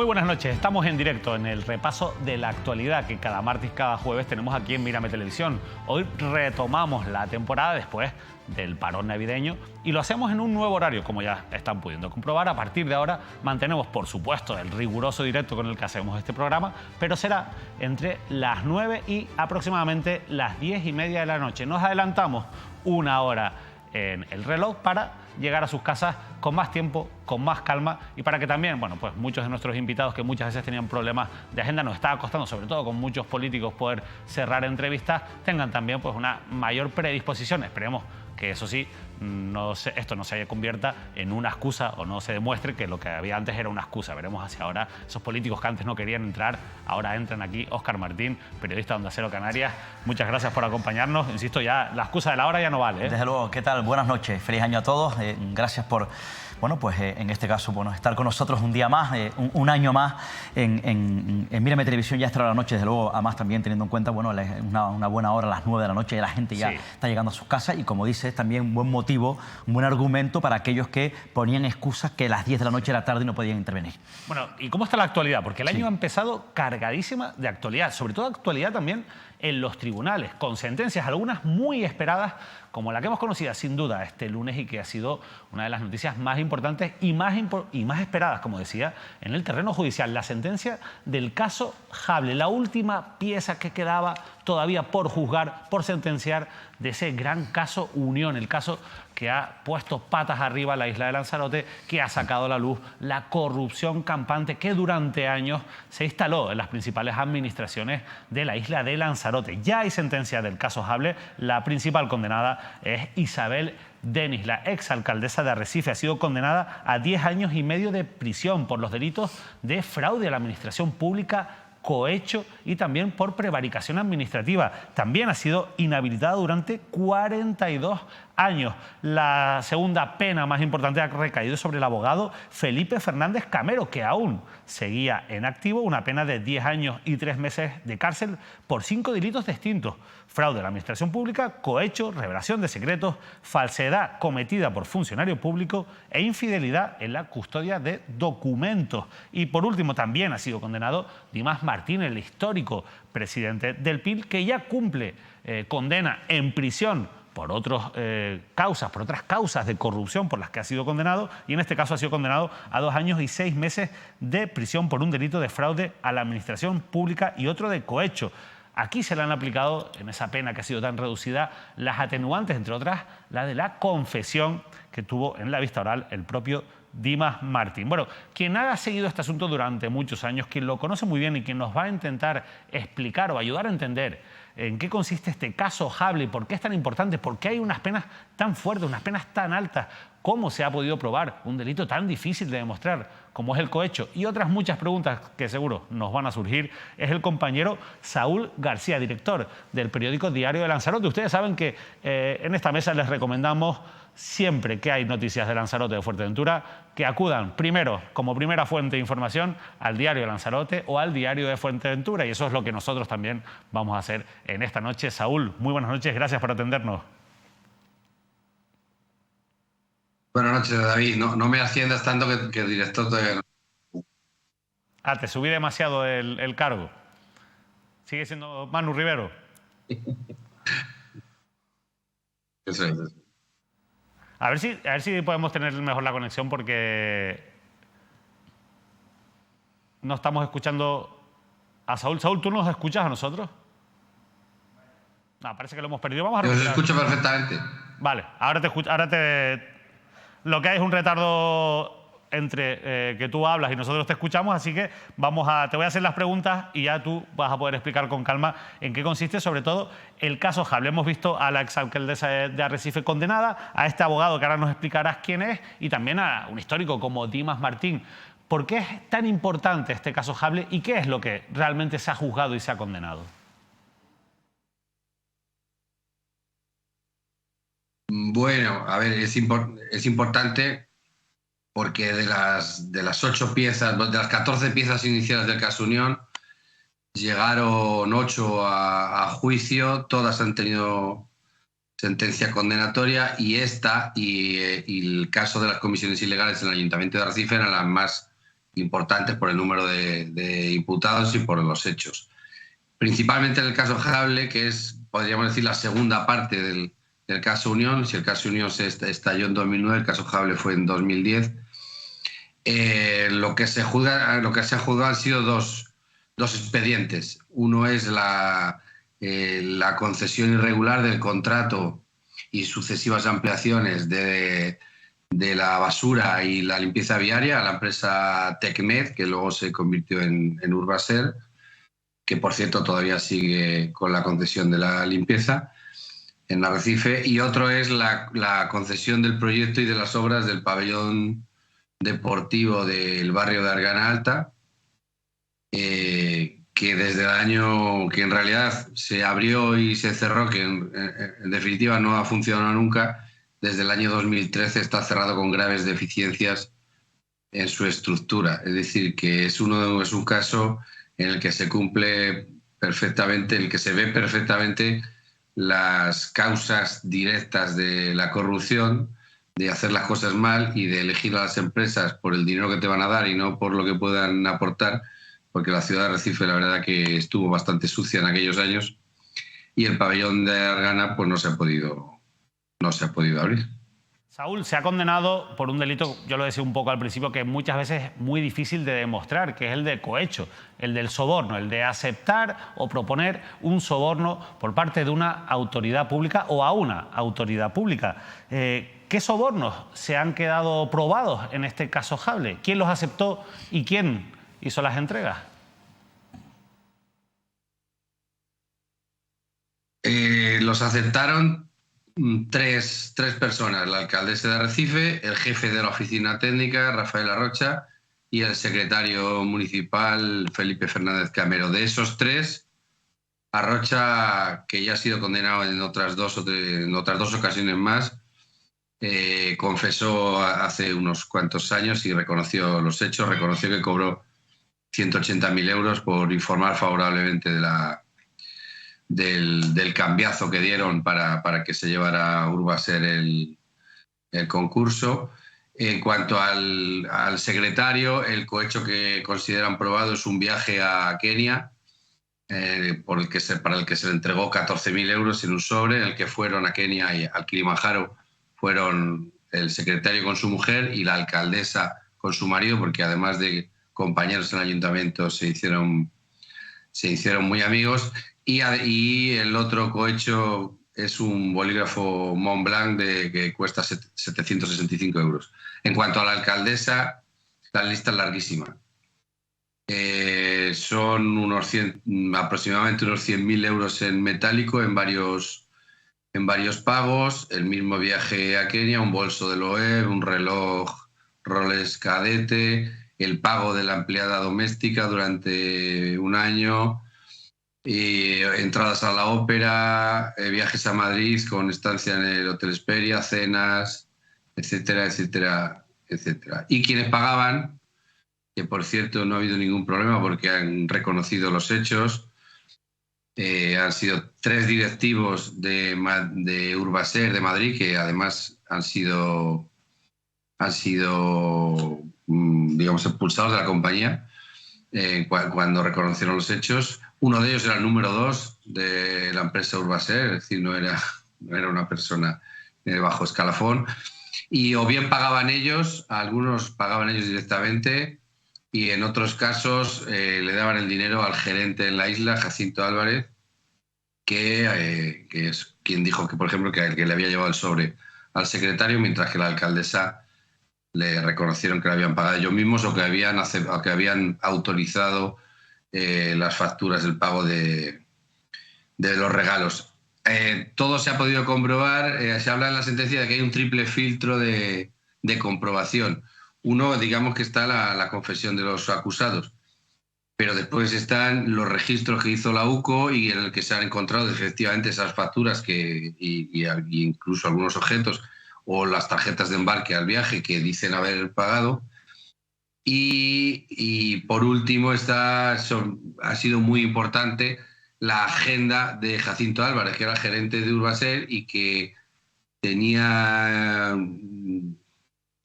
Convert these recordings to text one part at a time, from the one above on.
Muy buenas noches, estamos en directo en el repaso de la actualidad que cada martes y cada jueves tenemos aquí en Mírame Televisión. Hoy retomamos la temporada después del parón navideño y lo hacemos en un nuevo horario, como ya están pudiendo comprobar. A partir de ahora mantenemos, por supuesto, el riguroso directo con el que hacemos este programa, pero será entre las 9 y aproximadamente las 10:30 de la noche. Nos adelantamos una hora en el reloj para llegar a sus casas con más tiempo, con más calma y para que también, bueno, pues muchos de nuestros invitados que muchas veces tenían problemas de agenda, nos estaba costando, sobre todo con muchos políticos, poder cerrar entrevistas, tengan también pues una mayor predisposición. Esperemos que eso sí, esto no se convierta en una excusa o no se demuestre que lo que había antes era una excusa. Veremos hacia ahora esos políticos que antes no querían entrar, ahora entran aquí. Óscar Martín, periodista de Onda Cero Canarias, muchas gracias por acompañarnos. Insisto, ya la excusa de la hora ya no vale, ¿eh? Desde luego, ¿qué tal? Buenas noches, feliz año a todos. Gracias por, bueno, pues en este caso, bueno, estar con nosotros un día más, un año más en Mírame Televisión. Ya estará la noche, desde luego, además también teniendo en cuenta, bueno, una buena hora a las 9 de la noche, y la gente ya está llegando a sus casas y, como dices, también un buen motivo, un buen argumento para aquellos que ponían excusas que a las 10 de la noche era tarde y no podían intervenir. Bueno, ¿y cómo está la actualidad? Porque el año ha empezado cargadísima de actualidad, sobre todo actualidad también en los tribunales, con sentencias, algunas muy esperadas, como la que hemos conocido sin duda este lunes y que ha sido una de las noticias más importantes y más esperadas, como decía, en el terreno judicial. La sentencia del caso Hable, la última pieza que quedaba todavía por juzgar, por sentenciar de ese gran caso Unión, el caso que ha puesto patas arriba a la isla de Lanzarote, que ha sacado a la luz la corrupción campante que durante años se instaló en las principales administraciones de la isla de Lanzarote. Ya hay sentencia del caso Hable, la principal condenada es Isabel Denis, la exalcaldesa de Arrecife. Ha sido condenada a 10 años y medio de prisión por los delitos de fraude a la administración pública, cohecho y también por prevaricación administrativa. También ha sido inhabilitada durante 42 años. La segunda pena más importante ha recaído sobre el abogado Felipe Fernández Camero, que aún seguía en activo, una pena de 10 años y 3 meses de cárcel por 5 delitos distintos: fraude a la administración pública, cohecho, revelación de secretos, falsedad cometida por funcionario público e infidelidad en la custodia de documentos. Y por último también ha sido condenado Dimas Martín, el histórico presidente del PIL, que ya cumple condena en prisión por otras causas de corrupción por las que ha sido condenado, y en este caso ha sido condenado a 2 años y 6 meses de prisión por un delito de fraude a la administración pública y otro de cohecho. Aquí se le han aplicado, en esa pena que ha sido tan reducida, las atenuantes, entre otras, la de la confesión que tuvo en la vista oral el propio Dimas Martín. Bueno, quien ha seguido este asunto durante muchos años, quien lo conoce muy bien y quien nos va a intentar explicar o ayudar a entender en qué consiste este caso Hable y por qué es tan importante, por qué hay unas penas tan fuertes, unas penas tan altas, cómo se ha podido probar un delito tan difícil de demostrar como es el cohecho, y otras muchas preguntas que seguro nos van a surgir, es el compañero Saúl García, director del periódico Diario de Lanzarote. Ustedes saben que en esta mesa les recomendamos siempre que hay noticias de Lanzarote, de Fuerteventura, que acudan primero, como primera fuente de información, al Diario de Lanzarote o al Diario de Fuerteventura, y eso es lo que nosotros también vamos a hacer en esta noche. Saúl, muy buenas noches, gracias por atendernos. Buenas noches, David. No me asciendas tanto que el director todavía no. Ah, te subí demasiado el cargo. ¿Sigue siendo Manu Rivero? Eso es. A ver si podemos tener mejor la conexión, porque no estamos escuchando a Saúl. Saúl, ¿tú nos escuchas a nosotros? No, parece que lo hemos perdido. Vamos a recuperar. Yo os escucho perfectamente. Vale, ahora lo que hay es un retardo entre que tú hablas y nosotros te escuchamos, así que te voy a hacer las preguntas y ya tú vas a poder explicar con calma en qué consiste, sobre todo, el caso Hable. Hemos visto a la exalcaldesa de Arrecife condenada, a este abogado que ahora nos explicarás quién es, y también a un histórico como Dimas Martín. ¿Por qué es tan importante este caso Hable y qué es lo que realmente se ha juzgado y se ha condenado? Bueno, a ver, es importante porque de las 8 piezas, de las 14 piezas iniciales del caso Unión, llegaron 8 a juicio, todas han tenido sentencia condenatoria, y esta y el caso de las comisiones ilegales en el Ayuntamiento de Arrecife eran las más importantes por el número de imputados y por los hechos. Principalmente en el caso Jable, que es, podríamos decir, la segunda parte del caso Unión. Si el caso Unión se estalló en 2009, el caso Jable fue en 2010. Lo que se ha juzgado han sido dos expedientes. Uno es la concesión irregular del contrato y sucesivas ampliaciones de la basura y la limpieza viaria a la empresa Tecmed, que luego se convirtió en Urbaser, que por cierto todavía sigue con la concesión de la limpieza en Arrecife. Y otro es la concesión del proyecto y de las obras del pabellón deportivo del barrio de Argana Alta, que desde el año que en realidad se abrió y se cerró, que en definitiva no ha funcionado nunca, desde el año 2013 está cerrado con graves deficiencias en su estructura. Es decir, que es un caso en el que se cumple perfectamente, en el que se ve perfectamente las causas directas de la corrupción, de hacer las cosas mal y de elegir a las empresas por el dinero que te van a dar y no por lo que puedan aportar, porque la ciudad de Arrecife la verdad que estuvo bastante sucia en aquellos años y el pabellón de Argana pues no se ha podido abrir. Saúl, se ha condenado por un delito, yo lo decía un poco al principio, que muchas veces es muy difícil de demostrar, que es el de cohecho, el del soborno, el de aceptar o proponer un soborno por parte de una autoridad pública o a una autoridad pública. ¿Qué sobornos se han quedado probados en este caso Jable? ¿Quién los aceptó y quién hizo las entregas? Los aceptaron tres personas: la alcaldesa de Arrecife, el jefe de la oficina técnica, Rafael Arrocha, y el secretario municipal, Felipe Fernández Camero. De esos tres, Arrocha, que ya ha sido condenado en otras dos ocasiones más, confesó hace unos cuantos años y reconoció los hechos, reconoció que cobró 180.000 euros por informar favorablemente del cambiazo que dieron para que se llevara Urbaser el concurso. En cuanto al secretario, el cohecho que consideran probado es un viaje a Kenia, para el que se le entregó 14.000 euros en un sobre, en el que fueron a Kenia y al Kilimanjaro fueron el secretario con su mujer y la alcaldesa con su marido, porque además de compañeros en el ayuntamiento se hicieron muy amigos. Y el otro cohecho es un bolígrafo Montblanc que cuesta 765 euros. En cuanto a la alcaldesa, la lista es larguísima. Son aproximadamente unos 100.000 euros en metálico en varios pagos, el mismo viaje a Kenia, un bolso de Loewe, un reloj Rolex Cadete, el pago de la empleada doméstica durante un año, entradas a la ópera, viajes a Madrid con estancia en el Hotel Hesperia, cenas, etcétera, etcétera, etcétera. Y quienes pagaban, que por cierto no ha habido ningún problema porque han reconocido los hechos, han sido 3 directivos de Urbaser de Madrid, que además han sido digamos, expulsados de la compañía cuando reconocieron los hechos. Uno de ellos era el número 2 de la empresa Urbaser, es decir, no era una persona de bajo escalafón. Y o bien pagaban ellos, algunos pagaban ellos directamente, y en otros casos le daban el dinero al gerente en la isla, Jacinto Álvarez, que es quien dijo que, por ejemplo, que le había llevado el sobre al secretario, mientras que la alcaldesa le reconocieron que le habían pagado ellos mismos o que habían autorizado las facturas del pago de los regalos. Todo se ha podido comprobar. Se habla en la sentencia de que hay un triple filtro de comprobación. Uno, digamos que está la confesión de los acusados, pero después están los registros que hizo la UCO y en el que se han encontrado efectivamente esas facturas y incluso algunos objetos o las tarjetas de embarque al viaje que dicen haber pagado. Y por último ha sido muy importante la agenda de Jacinto Álvarez, que era gerente de Urbaser y que tenía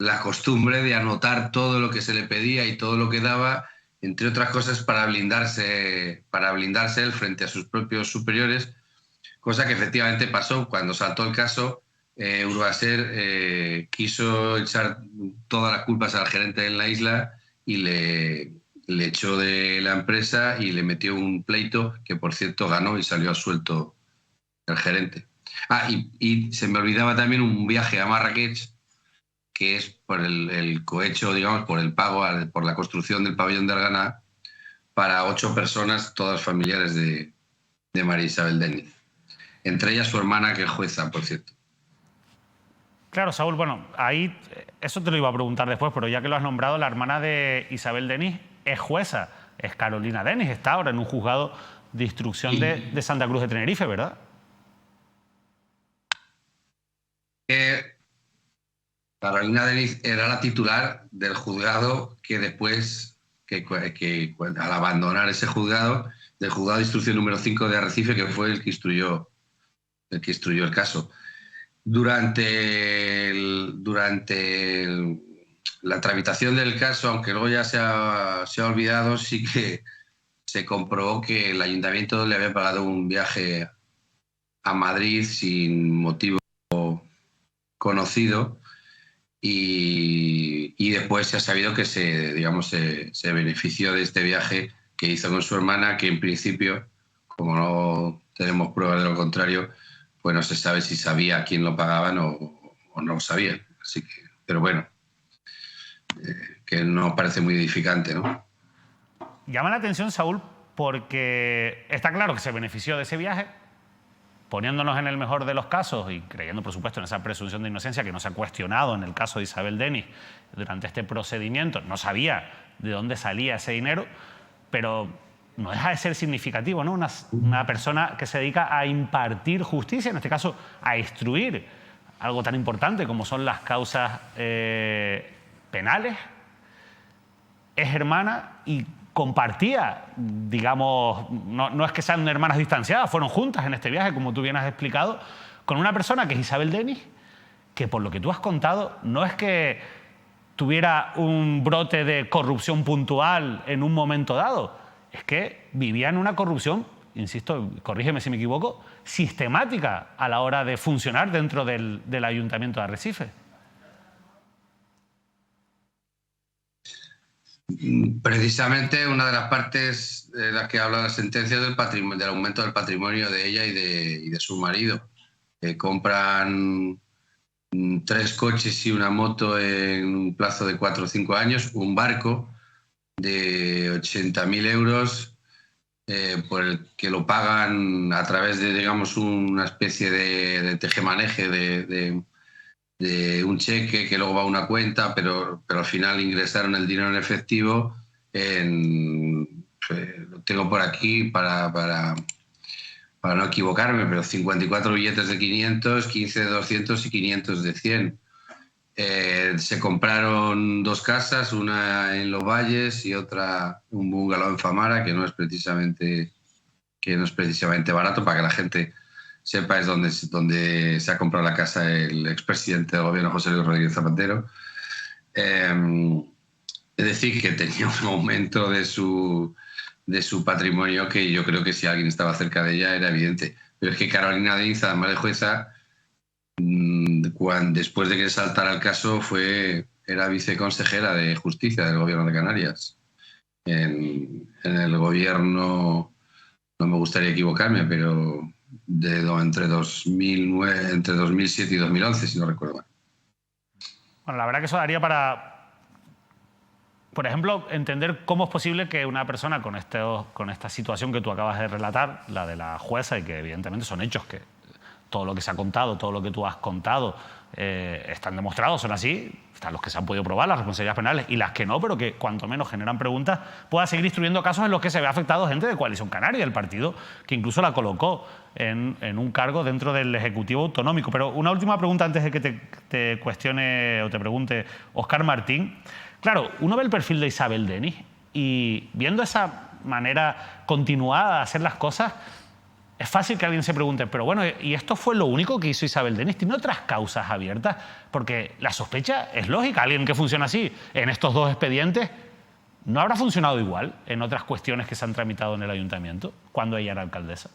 la costumbre de anotar todo lo que se le pedía y todo lo que daba, entre otras cosas para blindarse él frente a sus propios superiores, cosa que efectivamente pasó cuando saltó el caso. Urbaser quiso echar todas las culpas al gerente en la isla y le echó de la empresa y le metió un pleito que, por cierto, ganó y salió absuelto el gerente. Y se me olvidaba también un viaje a Marrakech, que es por el cohecho, digamos, por el pago, por la construcción del pabellón de Argana, para 8 personas, todas familiares de María Isabel Deniz. Entre ellas su hermana, que es jueza, por cierto. Claro, Saúl, bueno, ahí eso te lo iba a preguntar después, pero ya que lo has nombrado, la hermana de Isabel Deniz es jueza, es Carolina Deniz, está ahora en un juzgado de instrucción de Santa Cruz de Tenerife, ¿verdad? Carolina Deniz era la titular del juzgado que después, al abandonar ese juzgado, del juzgado de instrucción número 5 de Arrecife, que fue el que instruyó el caso. Durante la tramitación del caso, aunque luego ya se ha olvidado, sí que se comprobó que el ayuntamiento le había pagado un viaje a Madrid sin motivo conocido, y después se ha sabido que se benefició de este viaje que hizo con su hermana, que en principio, como no tenemos pruebas de lo contrario, pues no se sabe si sabía a quién lo pagaban o no lo sabían. Así que, pero bueno, que no parece muy edificante, ¿no? Llama la atención, Saúl, porque está claro que se benefició de ese viaje, poniéndonos en el mejor de los casos y creyendo, por supuesto, en esa presunción de inocencia que no se ha cuestionado en el caso de Isabel Deniz durante este procedimiento. No sabía de dónde salía ese dinero, pero no deja de ser significativo, ¿no? Una persona que se dedica a impartir justicia, en este caso a instruir algo tan importante como son las causas penales, es hermana y compartía, digamos, no es que sean hermanas distanciadas, fueron juntas en este viaje, como tú bien has explicado, con una persona que es Isabel Deniz, que por lo que tú has contado, no es que tuviera un brote de corrupción puntual en un momento dado, es que vivía en una corrupción, insisto, corrígeme si me equivoco, sistemática a la hora de funcionar dentro del Ayuntamiento de Arrecife. Precisamente una de las partes de las que habla la sentencia del aumento del patrimonio de ella y de su marido. Compran 3 coches y una moto en un plazo de 4 o 5 años, un barco de 80.000 euros por el que lo pagan a través de, digamos, una especie de tejemaneje de un cheque que luego va a una cuenta, pero al final ingresaron el dinero en efectivo. Lo tengo por aquí para no equivocarme, pero 54 billetes de 500, 15 de 200 y 500 de 100. Se compraron 2 casas, una en Los Valles y otra, un bungalow en Famara, que no es precisamente barato, para que la gente sepa, es donde se ha comprado la casa el expresidente del gobierno, José Luis Rodríguez Zapatero. Es decir, que tenía un aumento de su patrimonio que yo creo que si alguien estaba cerca de ella era evidente. Pero es que Carolina Deniz, además de jueza, después de que saltara el caso, era viceconsejera de Justicia del Gobierno de Canarias. En el gobierno, no me gustaría equivocarme, pero entre 2007 y 2011, si no recuerdo mal. Bueno, la verdad que eso daría para, por ejemplo, entender cómo es posible que una persona con esta situación que tú acabas de relatar, la de la jueza, y que evidentemente son hechos que todo lo que se ha contado, todo lo que tú has contado, están demostrados, son así, están los que se han podido probar, las responsabilidades penales, y las que no, pero que cuanto menos generan preguntas, pueda seguir instruyendo casos en los que se ve afectado gente de Coalición Canaria, el partido que incluso la colocó en un cargo dentro del Ejecutivo Autonómico. Pero una última pregunta antes de que te cuestione o te pregunte Óscar Martín. Claro, uno ve el perfil de Isabel Deniz y viendo esa manera continuada de hacer las cosas, es fácil que alguien se pregunte, pero bueno, ¿y esto fue lo único que hizo Isabel Denis? ¿Tiene otras causas abiertas? Porque la sospecha es lógica. Alguien que funciona así en estos dos expedientes no habrá funcionado igual en otras cuestiones que se han tramitado en el ayuntamiento cuando ella era alcaldesa.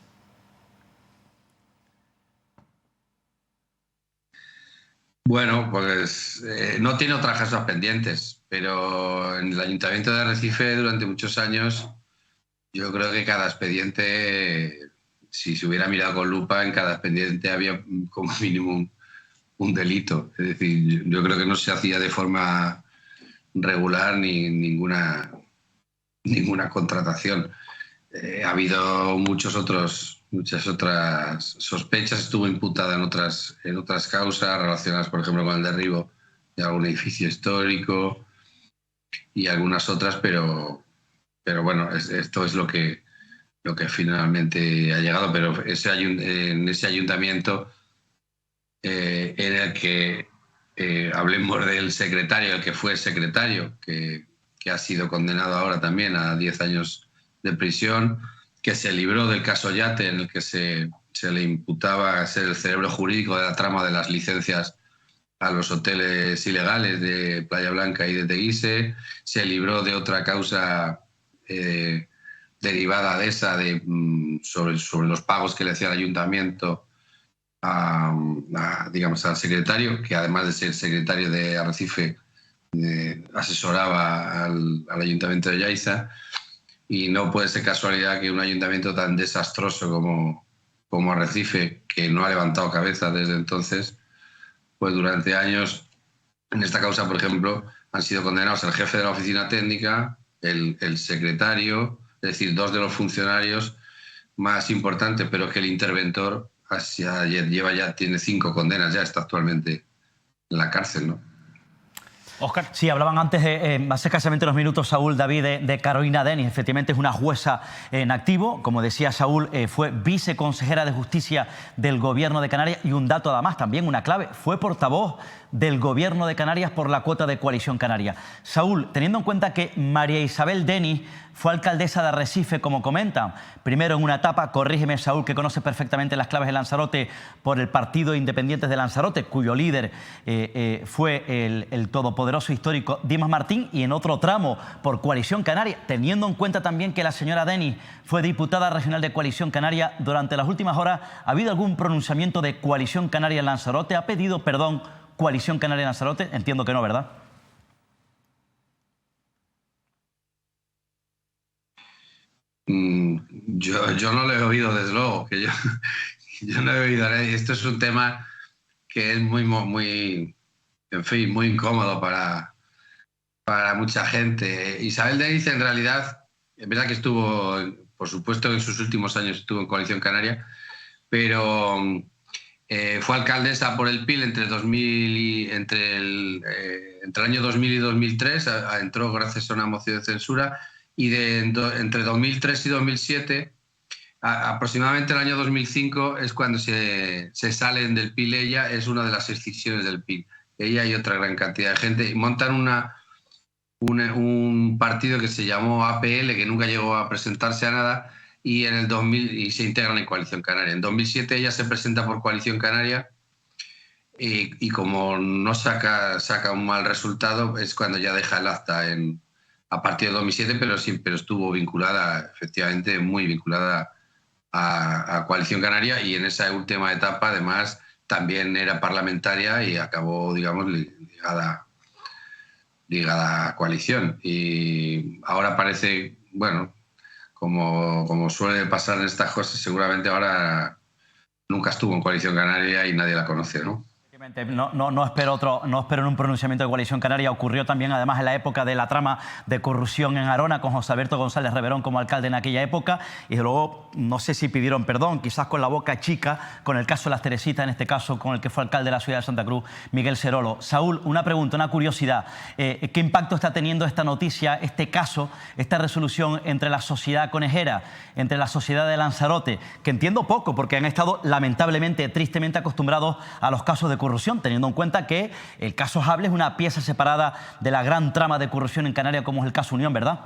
Bueno, pues no tiene otras causas pendientes, pero en el Ayuntamiento de Arrecife durante muchos años yo creo que cada expediente, si se hubiera mirado con lupa, en cada expediente había como mínimo un delito. Es decir, yo creo que no se hacía de forma regular ni ninguna contratación. Ha habido muchas otras sospechas. Estuvo imputada en otras causas relacionadas, por ejemplo, con el derribo de algún edificio histórico y algunas otras, pero bueno, esto es lo que finalmente ha llegado. Pero en ese ayuntamiento en el que hablemos del secretario, el que fue secretario, que ha sido condenado ahora también a 10 años de prisión, que se libró del caso Yate, en el que se le imputaba ser el cerebro jurídico de la trama de las licencias a los hoteles ilegales de Playa Blanca y de Teguise, se libró de otra causa derivada de esa, sobre los pagos que le hacía el ayuntamiento digamos, al secretario, que además de ser secretario de Arrecife, asesoraba al ayuntamiento de Yaiza. Y no puede ser casualidad que un ayuntamiento tan desastroso como Arrecife, que no ha levantado cabeza desde entonces, pues durante años, en esta causa, por ejemplo, han sido condenados el jefe de la oficina técnica, el secretario, es decir, dos de los funcionarios más importantes, pero que el interventor tiene 5 condenas, ya está actualmente en la cárcel, ¿no? Óscar. Sí, hablaban antes, hace escasamente unos minutos, Saúl, David, de Carolina Denis. Efectivamente es una jueza en activo. Como decía Saúl, fue viceconsejera de Justicia del Gobierno de Canarias. Y un dato además, también una clave, fue portavoz del Gobierno de Canarias por la cuota de Coalición Canaria. Saúl, teniendo en cuenta que María Isabel Denis fue alcaldesa de Arrecife, como comentan, primero en una etapa, corrígeme Saúl, que conoce perfectamente las claves de Lanzarote, por el Partido Independientes de Lanzarote, cuyo líder fue el todopoderoso histórico Dimas Martín, y en otro tramo por Coalición Canaria, teniendo en cuenta también que la señora Denis fue diputada regional de Coalición Canaria. Durante las últimas horas, ¿ha habido algún pronunciamiento de Coalición Canaria en Lanzarote? ¿Ha pedido perdón Coalición Canaria en Lanzarote? Entiendo que no, ¿verdad? Yo no lo he oído, desde luego, que yo no he oído. Esto es un tema que es muy, en fin, muy incómodo para mucha gente. Isabel Denis, en realidad, es verdad que estuvo, por supuesto, en sus últimos años estuvo en Coalición Canaria, pero fue alcaldesa por el PIL entre el año 2000 y 2003, entró gracias a una moción de censura, y entre 2003 y 2007, aproximadamente el año 2005, es cuando se salen del PIL. Ella es una de las excisiones del PIL. Ella y otra gran cantidad de gente, y montan un partido que se llamó APL, que nunca llegó a presentarse a nada, y en el 2000 y se integran en Coalición Canaria. En 2007 ella se presenta por Coalición Canaria y como no saca un mal resultado, es cuando ya deja el acta a partir de 2007, pero estuvo vinculada, efectivamente, muy vinculada a Coalición Canaria, y en esa última etapa además también era parlamentaria y acabó, digamos, ligada a Coalición. Y ahora parece, bueno, como suele pasar en estas cosas, seguramente ahora nunca estuvo en Coalición Canaria y nadie la conoce, ¿no? No espero en un pronunciamiento de Coalición Canaria. Ocurrió también, además, en la época de la trama de corrupción en Arona, con José Alberto González Reverón como alcalde en aquella época. Y luego, no sé si pidieron perdón, quizás con la boca chica, con el caso de las Teresitas, en este caso con el que fue alcalde de la ciudad de Santa Cruz, Miguel Serolo. Saúl, una pregunta, una curiosidad. ¿Qué impacto está teniendo esta noticia, este caso, esta resolución entre la sociedad conejera, entre la sociedad de Lanzarote, que entiendo poco, porque han estado lamentablemente, tristemente acostumbrados a los casos de corrupción, teniendo en cuenta que el caso Jable es una pieza separada de la gran trama de corrupción en Canarias, como es el caso Unión, ¿verdad?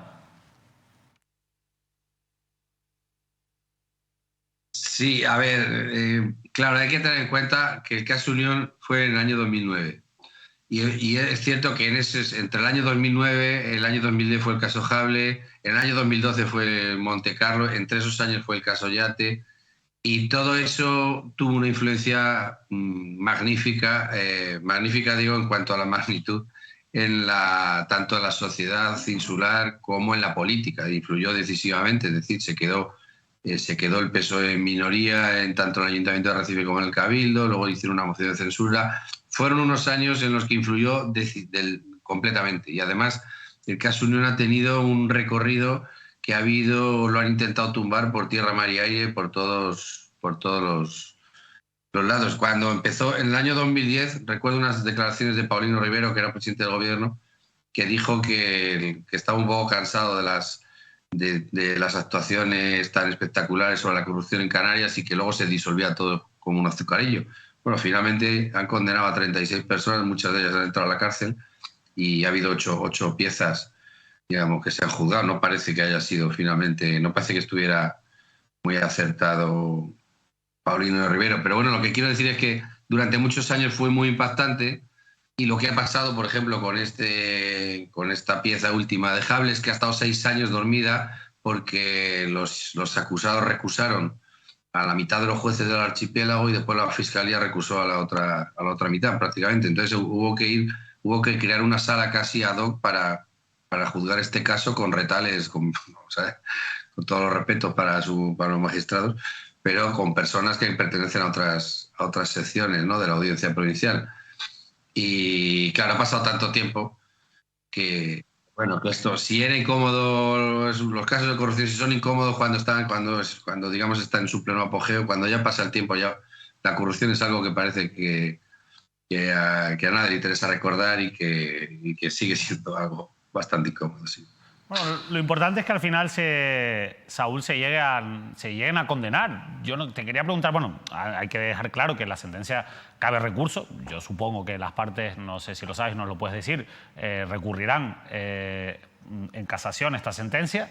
Sí, a ver, claro, hay que tener en cuenta que el caso Unión fue en el año 2009. Y es cierto que entre el año 2009, el año 2010 fue el caso Hable, en el año 2012 fue el Monte Carlo, entre esos años fue el caso Yate, y todo eso tuvo una influencia magnífica, magnífica digo en cuanto a la magnitud, tanto en la sociedad insular como en la política. Influyó decisivamente, es decir, se quedó el PSOE en minoría en tanto en el Ayuntamiento de Arrecife como en el Cabildo, luego hicieron una moción de censura. Fueron unos años en los que influyó completamente, y además el caso Unión ha tenido un recorrido que lo han intentado tumbar por tierra, mar y aire, por todos los lados. Cuando empezó en el año 2010, recuerdo unas declaraciones de Paulino Rivero, que era presidente del gobierno, que dijo que estaba un poco cansado de las actuaciones tan espectaculares sobre la corrupción en Canarias y que luego se disolvía todo como un azucarillo. Bueno, finalmente han condenado a 36 personas, muchas de ellas han entrado a la cárcel y ha habido ocho piezas, digamos, que se han juzgado. No parece que haya sido finalmente, no parece que estuviera muy acertado Paulino de Rivero. Pero bueno, lo que quiero decir es que durante muchos años fue muy impactante, y lo que ha pasado, por ejemplo, con esta pieza última de Hable es que ha estado 6 años dormida porque los acusados recusaron a la mitad de los jueces del archipiélago y después la fiscalía recusó a la otra mitad prácticamente. Entonces hubo que crear una sala casi ad hoc para juzgar este caso con retales, con todos los respetos para los magistrados, pero con personas que pertenecen a otras secciones, ¿no?, de la Audiencia Provincial. Y claro, ha pasado tanto tiempo que, bueno, que esto, si era incómodo, los casos de corrupción, si son incómodos cuando digamos está en su pleno apogeo, cuando ya pasa el tiempo, ya la corrupción es algo que parece que a nadie le interesa recordar y que sigue siendo algo bastante incómodo, sí. Bueno, lo importante es que al final, Saúl, se lleguen a condenar. Yo te quería preguntar, bueno, hay que dejar claro que en la sentencia cabe recurso. Yo supongo que las partes, no sé si lo sabes, no lo puedes decir, recurrirán en casación esta sentencia.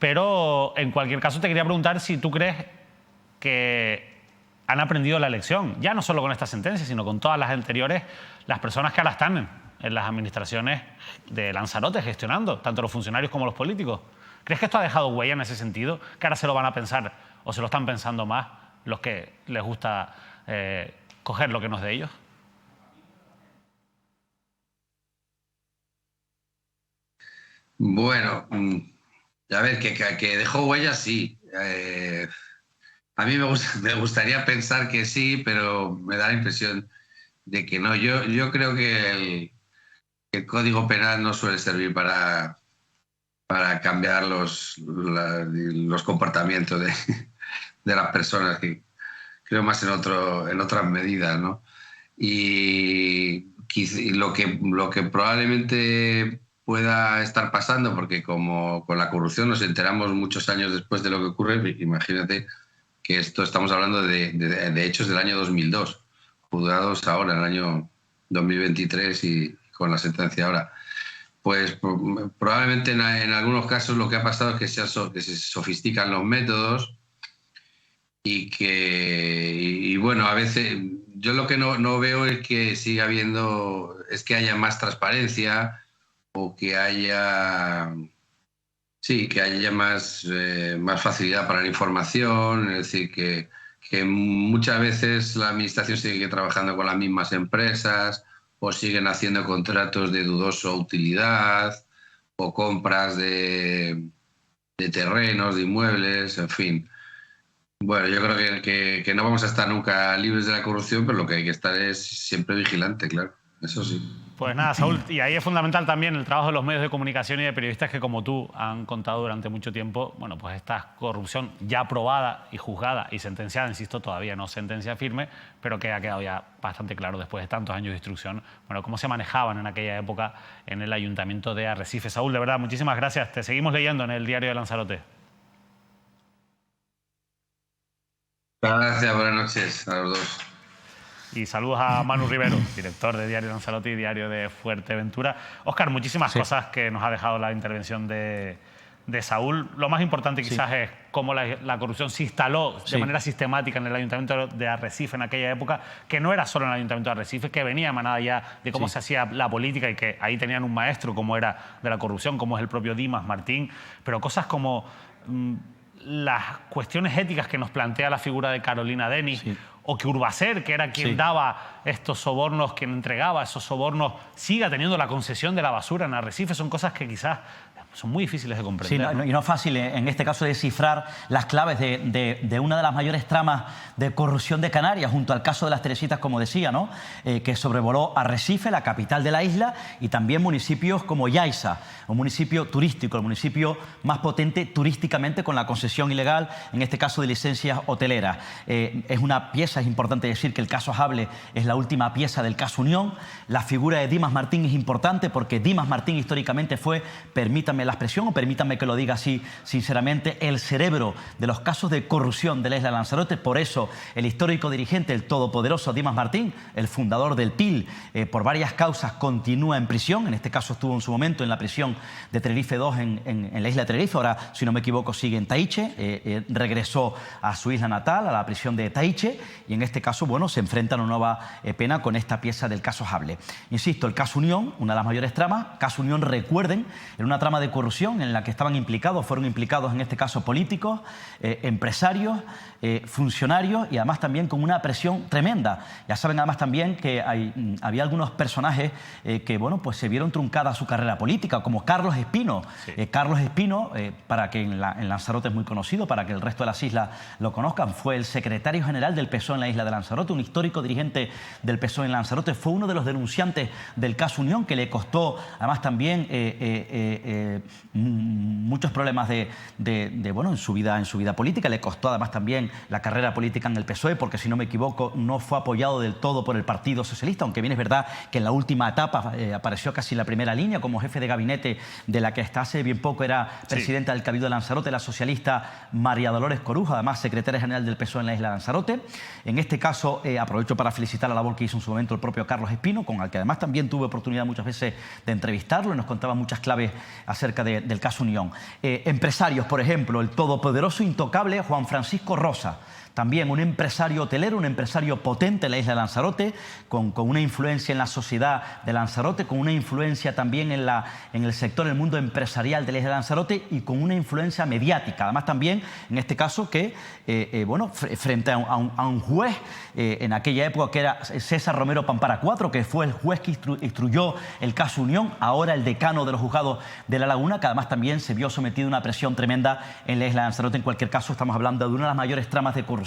Pero en cualquier caso te quería preguntar si tú crees que han aprendido la lección, ya no solo con esta sentencia, sino con todas las anteriores, las personas que ahora están en las administraciones de Lanzarote gestionando, tanto los funcionarios como los políticos. ¿Crees que esto ha dejado huella en ese sentido? ¿Que ahora se lo van a pensar o se lo están pensando más los que les gusta coger lo que no es de ellos? Bueno, a ver, que dejó huella, sí. A mí me gustaría pensar que sí, pero me da la impresión de que no. Yo creo que el Código Penal no suele servir para cambiar los comportamientos de las personas, que creo más en otras medidas, ¿no? Y lo que probablemente pueda estar pasando, porque como con la corrupción nos enteramos muchos años después de lo que ocurre, imagínate que estamos hablando de hechos del año 2002, juzgados ahora, en el año 2023 y con la sentencia ahora. Pues probablemente en algunos casos lo que ha pasado es que se sofistican los métodos y bueno, a veces yo lo que no veo es que siga habiendo, es que haya más transparencia o que haya más facilidad para la información, es decir, que muchas veces la administración sigue trabajando con las mismas empresas o siguen haciendo contratos de dudosa utilidad o compras de terrenos, de inmuebles, en fin. Bueno, yo creo que no vamos a estar nunca libres de la corrupción, pero lo que hay que estar es siempre vigilante, claro, eso sí. Pues nada, Saúl, y ahí es fundamental también el trabajo de los medios de comunicación y de periodistas que, como tú, han contado durante mucho tiempo, bueno, pues esta corrupción ya probada y juzgada y sentenciada, insisto, todavía no sentencia firme, pero que ha quedado ya bastante claro después de tantos años de instrucción, bueno, cómo se manejaban en aquella época en el Ayuntamiento de Arrecife. Saúl, de verdad, muchísimas gracias. Te seguimos leyendo en el Diario de Lanzarote. Gracias, buenas noches a los dos. Y saludos a Manu Rivero, director de Diario Lanzarote y Diario de Fuerteventura. Óscar, muchísimas cosas que nos ha dejado la intervención de de Saúl, lo más importante quizás es cómo la corrupción se instaló de manera sistemática en el Ayuntamiento de Arrecife en aquella época, que no era solo en el Ayuntamiento de Arrecife, que venía emanada ya de cómo se hacía la política y que ahí tenían un maestro como era de la corrupción, como es el propio Dimas Martín, pero cosas como las cuestiones éticas que nos plantea la figura de Carolina Denis, o que Urbaser, que era quien daba estos sobornos, quien entregaba esos sobornos, siga teniendo la concesión de la basura en Arrecife, son cosas que quizás son muy difíciles de comprender. Sí, y no es fácil en este caso descifrar las claves de una de las mayores tramas de corrupción de Canarias, junto al caso de las Teresitas, como decía, ¿no? Que sobrevoló Arrecife, la capital de la isla, y también municipios como Yaiza, un municipio turístico, el municipio más potente turísticamente con la concesión ilegal, en este caso de licencias hoteleras. Es una pieza, es importante decir que el caso Hable es la última pieza del caso Unión. La figura de Dimas Martín es importante porque Dimas Martín históricamente fue, permítanme la expresión o permítanme que lo diga así sinceramente, el cerebro de los casos de corrupción de la isla de Lanzarote. Por eso el histórico dirigente, el todopoderoso Dimas Martín, el fundador del PIL, por varias causas continúa en prisión. En este caso estuvo en su momento en la prisión de Tenerife 2 en la isla de Tenerife. Ahora, si no me equivoco, sigue en Taiche. Regresó a su isla natal, a la prisión de Taiche, y en este caso, bueno, se enfrenta a una nueva pena con esta pieza del caso Hable. Insisto, el caso Unión, una de las mayores tramas. Caso Unión, recuerden, era una trama de corrupción en la que fueron implicados en este caso políticos, empresarios, funcionarios, y además también con una presión tremenda. Ya saben además también que había algunos personajes que, bueno, pues se vieron truncada su carrera política, como Carlos Espino. Carlos Espino, para que en Lanzarote es muy conocido, para que el resto de las islas lo conozcan, fue el secretario general del PSOE en la isla de Lanzarote, un histórico dirigente del PSOE en Lanzarote. Fue uno de los denunciantes del caso Unión, que le costó además también muchos problemas bueno, en su vida política. Le costó además también la carrera política en el PSOE, porque si no me equivoco no fue apoyado del todo por el Partido Socialista, aunque bien es verdad que en la última etapa apareció casi en la primera línea como jefe de gabinete de la que hasta hace bien poco era presidenta del Cabildo de Lanzarote, la socialista María Dolores Coruja, además secretaria general del PSOE en la isla de Lanzarote. En este caso aprovecho para felicitar la labor que hizo en su momento el propio Carlos Espino, con el que además también tuve oportunidad muchas veces de entrevistarlo, y nos contaba muchas claves acerca del caso Unión. Empresarios, por ejemplo, el todopoderoso intocable Juan Francisco Rosa, también un empresario hotelero, un empresario potente en la isla de Lanzarote, con una influencia en la sociedad de Lanzarote, con una influencia también en el sector, en el mundo empresarial de la isla de Lanzarote, y con una influencia mediática. Además también, en este caso, que bueno, frente a un juez en aquella época que era César Romero Pampara IV, que fue el juez que instruyó el caso Unión, ahora el decano de los juzgados de La Laguna, que además también se vio sometido a una presión tremenda en la isla de Lanzarote. En cualquier caso, estamos hablando de una de las mayores tramas de corrupción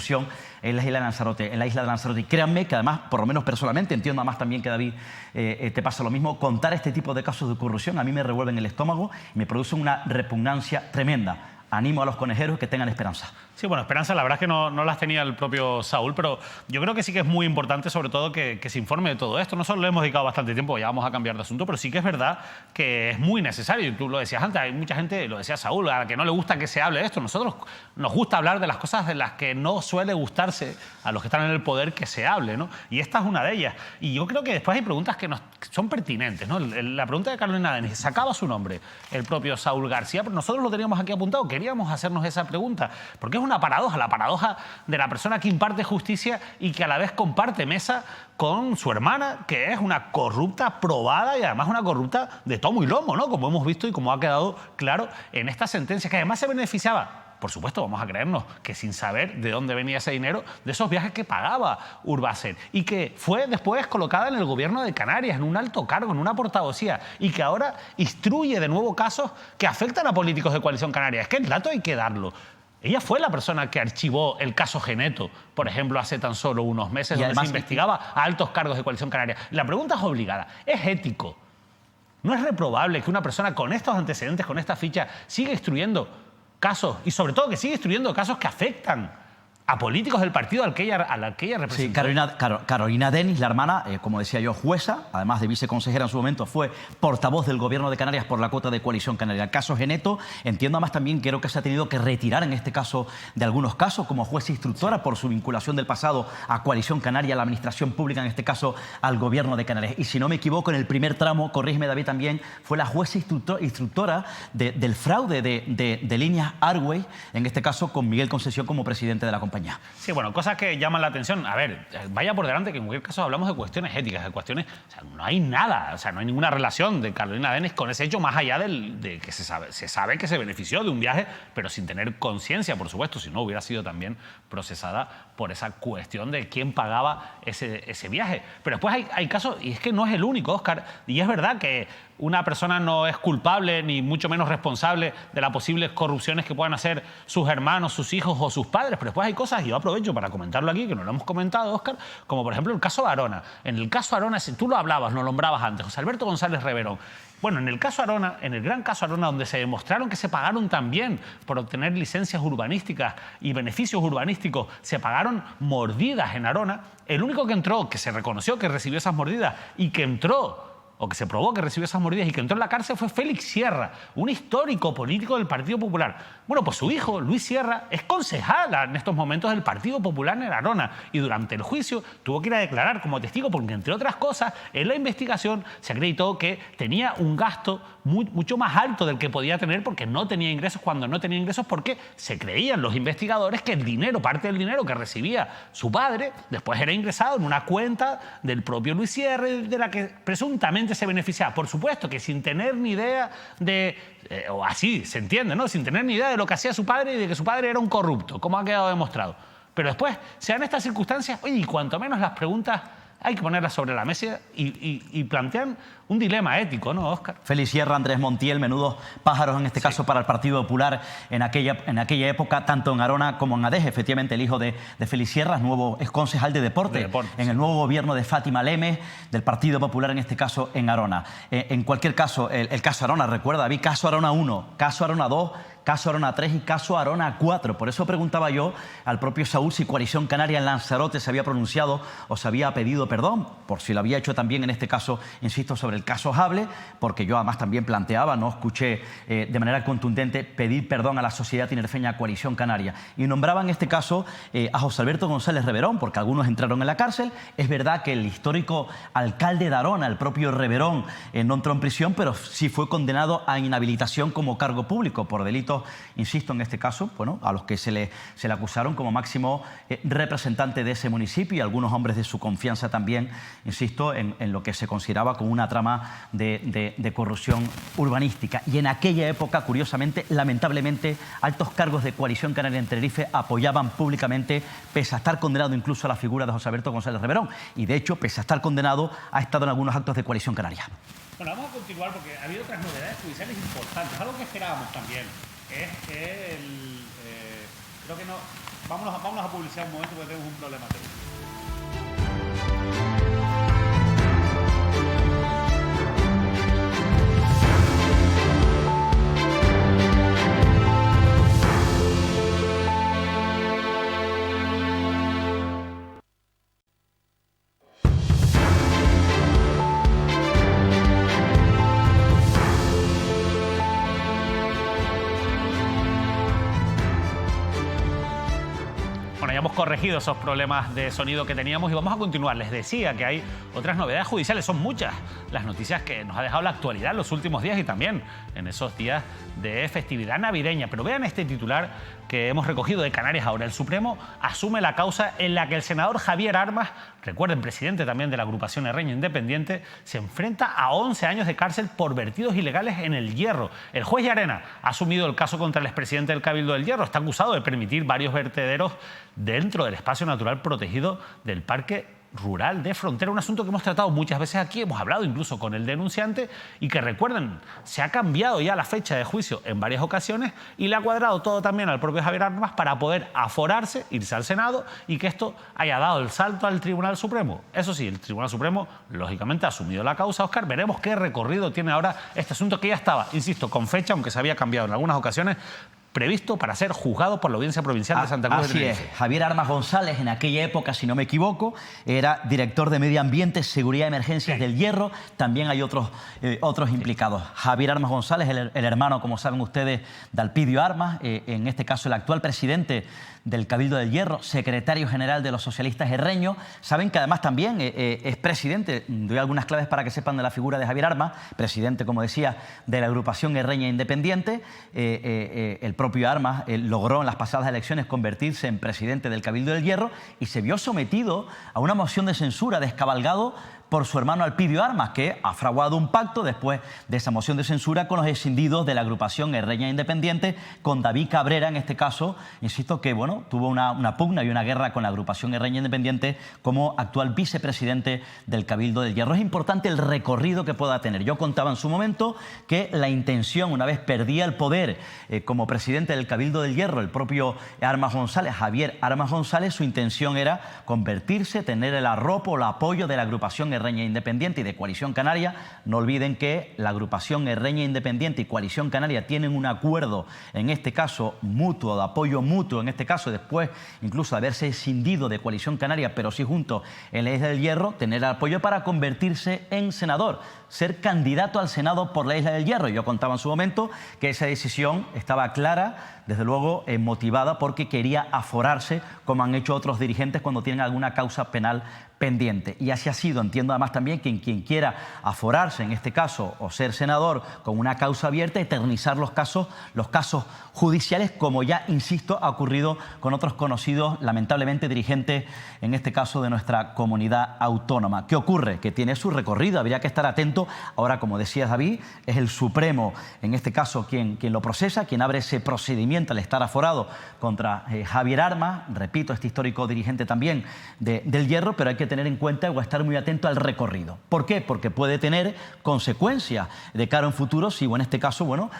en la isla de Lanzarote. Y créanme que además, por lo menos personalmente, entiendo además también que David te pasa lo mismo, contar este tipo de casos de corrupción a mí me revuelven el estómago y me produce una repugnancia tremenda. Animo a los conejeros que tengan esperanza. Sí, bueno, esperanza la verdad es que no las tenía el propio Saúl, pero yo creo que sí que es muy importante sobre todo que se informe de todo esto. Nosotros le hemos dedicado bastante tiempo, ya vamos a cambiar de asunto, pero sí que es verdad que es muy necesario. Y tú lo decías antes, hay mucha gente, lo decía Saúl, a la que no le gusta que se hable de esto. Nosotros nos gusta hablar de las cosas de las que no suele gustarse a los que están en el poder que se hable, ¿no? Y esta es una de ellas. Y yo creo que después hay preguntas que son pertinentes, ¿no? La pregunta de Carolina Denis, sacaba su nombre el propio Saúl García, pero nosotros lo teníamos aquí apuntado, queríamos hacernos esa pregunta, porque es una paradoja, la paradoja de la persona que imparte justicia y que a la vez comparte mesa con su hermana, que es una corrupta probada y además una corrupta de tomo y lomo, ¿no? Como hemos visto y como ha quedado claro en esta sentencia, que además se beneficiaba, por supuesto, vamos a creernos que sin saber de dónde venía ese dinero, de esos viajes que pagaba Urbaser, y que fue después colocada en el gobierno de Canarias, en un alto cargo, en una portavocía, y que ahora instruye de nuevo casos que afectan a políticos de Coalición Canaria. Es que el dato hay que darlo. Ella fue la persona que archivó el caso Geneto, por ejemplo, hace tan solo unos meses, donde se investigaba a altos cargos de Coalición Canaria. La pregunta es obligada, ¿es ético? ¿No es reprobable que una persona con estos antecedentes, con esta ficha, siga instruyendo casos, y sobre todo que sigue instruyendo casos que afectan a políticos del partido al que ella representó. Sí, Carolina Denis, la hermana, como decía yo, jueza, además de viceconsejera en su momento, fue portavoz del Gobierno de Canarias por la cuota de Coalición Canaria. El caso Geneto, entiendo además también, creo que se ha tenido que retirar en este caso de algunos casos como jueza instructora por su vinculación del pasado a Coalición Canaria, a la administración pública, en este caso al Gobierno de Canarias. Y si no me equivoco, en el primer tramo, corrígeme David también, fue la jueza instructora del fraude de Líneas Argüey, en este caso con Miguel Concesión como presidente de la compañía. Sí, bueno, cosas que llaman la atención. A ver, vaya por delante que en cualquier caso hablamos de cuestiones éticas, de cuestiones... O sea, no hay nada, o sea, no hay ninguna relación de Carolina Denis con ese hecho más allá de que se sabe que se benefició de un viaje, pero sin tener conciencia, por supuesto, si no hubiera sido también procesada por esa cuestión de quién pagaba ese viaje. Pero después hay casos, y es que no es el único, Óscar, y es verdad que una persona no es culpable ni mucho menos responsable de las posibles corrupciones que puedan hacer sus hermanos, sus hijos o sus padres, pero después hay cosas, y yo aprovecho para comentarlo aquí, que no lo hemos comentado, Óscar, como por ejemplo el caso Arona. En el caso Arona, si tú lo hablabas, no lo nombrabas antes, José Alberto González Reverón. Bueno, en el caso Arona, en el gran caso Arona, donde se demostraron que se pagaron también por obtener licencias urbanísticas y beneficios urbanísticos, se pagaron mordidas en Arona, el único que entró, que se reconoció que recibió esas mordidas y que entró, o que se probó que recibió esas mordidas y que entró en la cárcel, fue Félix Sierra, un histórico político del Partido Popular. Bueno, pues su hijo, Luis Sierra, es concejal en estos momentos del Partido Popular en Arona y durante el juicio tuvo que ir a declarar como testigo porque, entre otras cosas, en la investigación se acreditó que tenía un gasto mucho más alto del que podía tener porque no tenía ingresos, cuando no tenía ingresos porque se creían los investigadores que el dinero, parte del dinero que recibía su padre, después era ingresado en una cuenta del propio Luis Sierra de la que presuntamente se beneficiaba. Por supuesto que sin tener ni idea de... o así se entiende, ¿no? Sin tener ni idea de lo que hacía su padre y de que su padre era un corrupto, como ha quedado demostrado. Pero después se dan estas circunstancias, oye, y cuanto menos las preguntas hay que ponerlas sobre la mesa y plantean un dilema ético, ¿no, Óscar? Félix Sierra, Andrés Montiel, menudos pájaros en este caso para el Partido Popular en aquella época, tanto en Arona como en Adeje. Efectivamente, el hijo de Félix Sierra es concejal de deporte en el nuevo gobierno de Fátima Lemes, del Partido Popular, en este caso en Arona. En cualquier caso, el caso Arona, recuerda, había caso Arona 1, caso Arona 2, caso Arona 3 y caso Arona 4. Por eso preguntaba yo al propio Saúl si Coalición Canaria en Lanzarote se había pronunciado o se había pedido perdón, por si lo había hecho también en este caso, insisto, sobre el caso Hable, porque yo además también planteaba, no escuché de manera contundente pedir perdón a la sociedad tinerfeña Coalición Canaria. Y nombraba en este caso a José Alberto González Reverón, porque algunos entraron en la cárcel. Es verdad que el histórico alcalde de Arona, el propio Reverón, no entró en prisión, pero sí fue condenado a inhabilitación como cargo público por delitos, insisto, en este caso, bueno, a los que se le acusaron como máximo representante de ese municipio y algunos hombres de su confianza también, insisto, en lo que se consideraba como una trama de corrupción urbanística. Y en aquella época, curiosamente, lamentablemente, altos cargos de Coalición Canaria en Tenerife apoyaban públicamente, pese a estar condenado incluso a la figura de José Alberto González Reverón. Y de hecho, pese a estar condenado, ha estado en algunos actos de Coalición Canaria. Bueno, vamos a continuar porque ha habido otras novedades judiciales importantes, algo que esperábamos también. Es que creo que no... Vámonos a publicidad un momento porque tenemos un problema técnico. Hemos corregido esos problemas de sonido que teníamos y vamos a continuar. Les decía que hay otras novedades judiciales, son muchas las noticias que nos ha dejado la actualidad en los últimos días y también en esos días de festividad navideña. Pero vean este titular que hemos recogido de Canarias Ahora. El Supremo asume la causa en la que el senador Javier Armas, recuerden, presidente también de la agrupación Herreño Independiente, se enfrenta a 11 años de cárcel por vertidos ilegales en El Hierro. El juez Llarena ha asumido el caso contra el expresidente del Cabildo del Hierro. Está acusado de permitir varios vertederos dentro del espacio natural protegido del Parque Rural de Frontera, un asunto que hemos tratado muchas veces aquí, hemos hablado incluso con el denunciante y que, recuerden, se ha cambiado ya la fecha de juicio en varias ocasiones y le ha cuadrado todo también al propio Javier Armas para poder aforarse, irse al Senado y que esto haya dado el salto al Tribunal Supremo. Eso sí, el Tribunal Supremo lógicamente ha asumido la causa, Óscar. Veremos qué recorrido tiene ahora este asunto que ya estaba, insisto, con fecha, aunque se había cambiado en algunas ocasiones, previsto para ser juzgado por la Audiencia Provincial de Santa Cruz de Tenerife. Así es. Javier Armas González, en aquella época, si no me equivoco, era director de Medio Ambiente, Seguridad y Emergencias del Hierro. También hay otros implicados. Javier Armas González, el hermano, como saben ustedes, de Alpidio Armas, en este caso el actual presidente del Cabildo del Hierro, secretario general de los socialistas herreños. Saben que además también es presidente, doy algunas claves para que sepan de la figura de Javier Armas, presidente, como decía, de la agrupación Herreña Independiente. El propio Armas logró en las pasadas elecciones convertirse en presidente del Cabildo del Hierro y se vio sometido a una moción de censura descabalgado por su hermano Alpidio Armas, que ha fraguado un pacto después de esa moción de censura con los escindidos de la agrupación Herreña Independiente, con David Cabrera, en este caso, insisto, que bueno, tuvo una pugna y una guerra con la agrupación Herreña Independiente como actual vicepresidente del Cabildo del Hierro. Es importante el recorrido que pueda tener. Yo contaba en su momento que la intención, una vez perdía el poder como presidente del Cabildo del Hierro, el propio Armas González, Javier Armas González, su intención era convertirse, tener el arropo o el apoyo de la agrupación Herreña Independiente y de Coalición Canaria. No olviden que la agrupación Herreña Independiente y Coalición Canaria tienen un acuerdo, en este caso mutuo, de apoyo mutuo, en este caso después incluso de haberse escindido de Coalición Canaria, pero sí juntos en la Isla del Hierro, tener el apoyo para convertirse en senador, ser candidato al Senado por la Isla del Hierro. Yo contaba en su momento que esa decisión estaba clara, desde luego motivada porque quería aforarse, como han hecho otros dirigentes cuando tienen alguna causa penal pendiente. Y así ha sido. Entiendo además también que quien quiera aforarse, en este caso, o ser senador con una causa abierta, eternizar los casos judiciales, como ya, insisto, ha ocurrido con otros conocidos, lamentablemente, dirigentes, en este caso, de nuestra comunidad autónoma. ¿Qué ocurre? Que tiene su recorrido, habría que estar atento. Ahora, como decía David, es el Supremo, en este caso, quien lo procesa, quien abre ese procedimiento al estar aforado contra Javier Armas, repito, este histórico dirigente también del Hierro, pero hay que tener en cuenta o estar muy atento al recorrido. ¿Por qué? Porque puede tener consecuencias de cara a un futuro si, en este caso, bueno,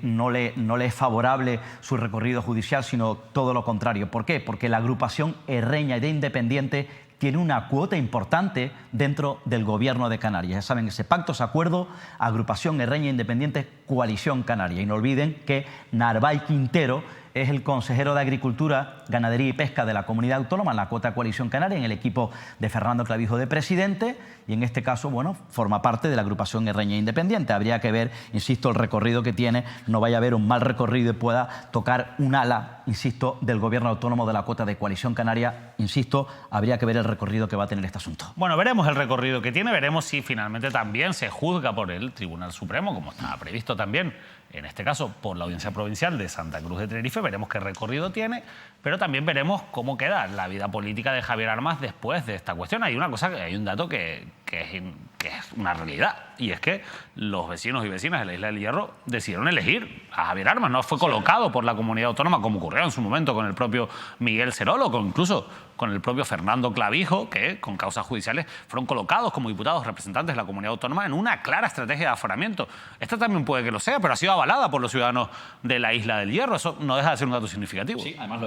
no le es favorable su recorrido judicial, sino todo lo contrario. ¿Por qué? Porque la agrupación Herreña de Independiente tiene una cuota importante dentro del Gobierno de Canarias. Ya saben, ese pacto, ese acuerdo, agrupación Herreña Independiente, Coalición Canaria. Y no olviden que Narváez Quintero es el consejero de Agricultura, Ganadería y Pesca de la Comunidad Autónoma, en la cuota Coalición Canaria, en el equipo de Fernando Clavijo de presidente, y en este caso, bueno, forma parte de la agrupación Herreña Independiente. Habría que ver, insisto, el recorrido que tiene, no vaya a haber un mal recorrido y pueda tocar un ala, insisto, del Gobierno Autónomo de la cuota de Coalición Canaria. Insisto, habría que ver el recorrido que va a tener este asunto. Bueno, veremos el recorrido que tiene, veremos si finalmente también se juzga por el Tribunal Supremo, como estaba previsto también, en este caso por la Audiencia Provincial de Santa Cruz de Tenerife. Veremos qué recorrido tiene, pero también veremos cómo queda la vida política de Javier Armas después de esta cuestión. Hay un dato que es una realidad, y es que los vecinos y vecinas de la Isla del Hierro decidieron elegir a Javier Armas. No fue colocado por la comunidad autónoma, como ocurrió en su momento con el propio Miguel Cerolo, incluso con el propio Fernando Clavijo, que con causas judiciales fueron colocados como diputados representantes de la comunidad autónoma en una clara estrategia de aforamiento. Esta también puede que lo sea, pero ha sido avalada por los ciudadanos de la Isla del Hierro. Eso no deja de ser un dato significativo. Sí, además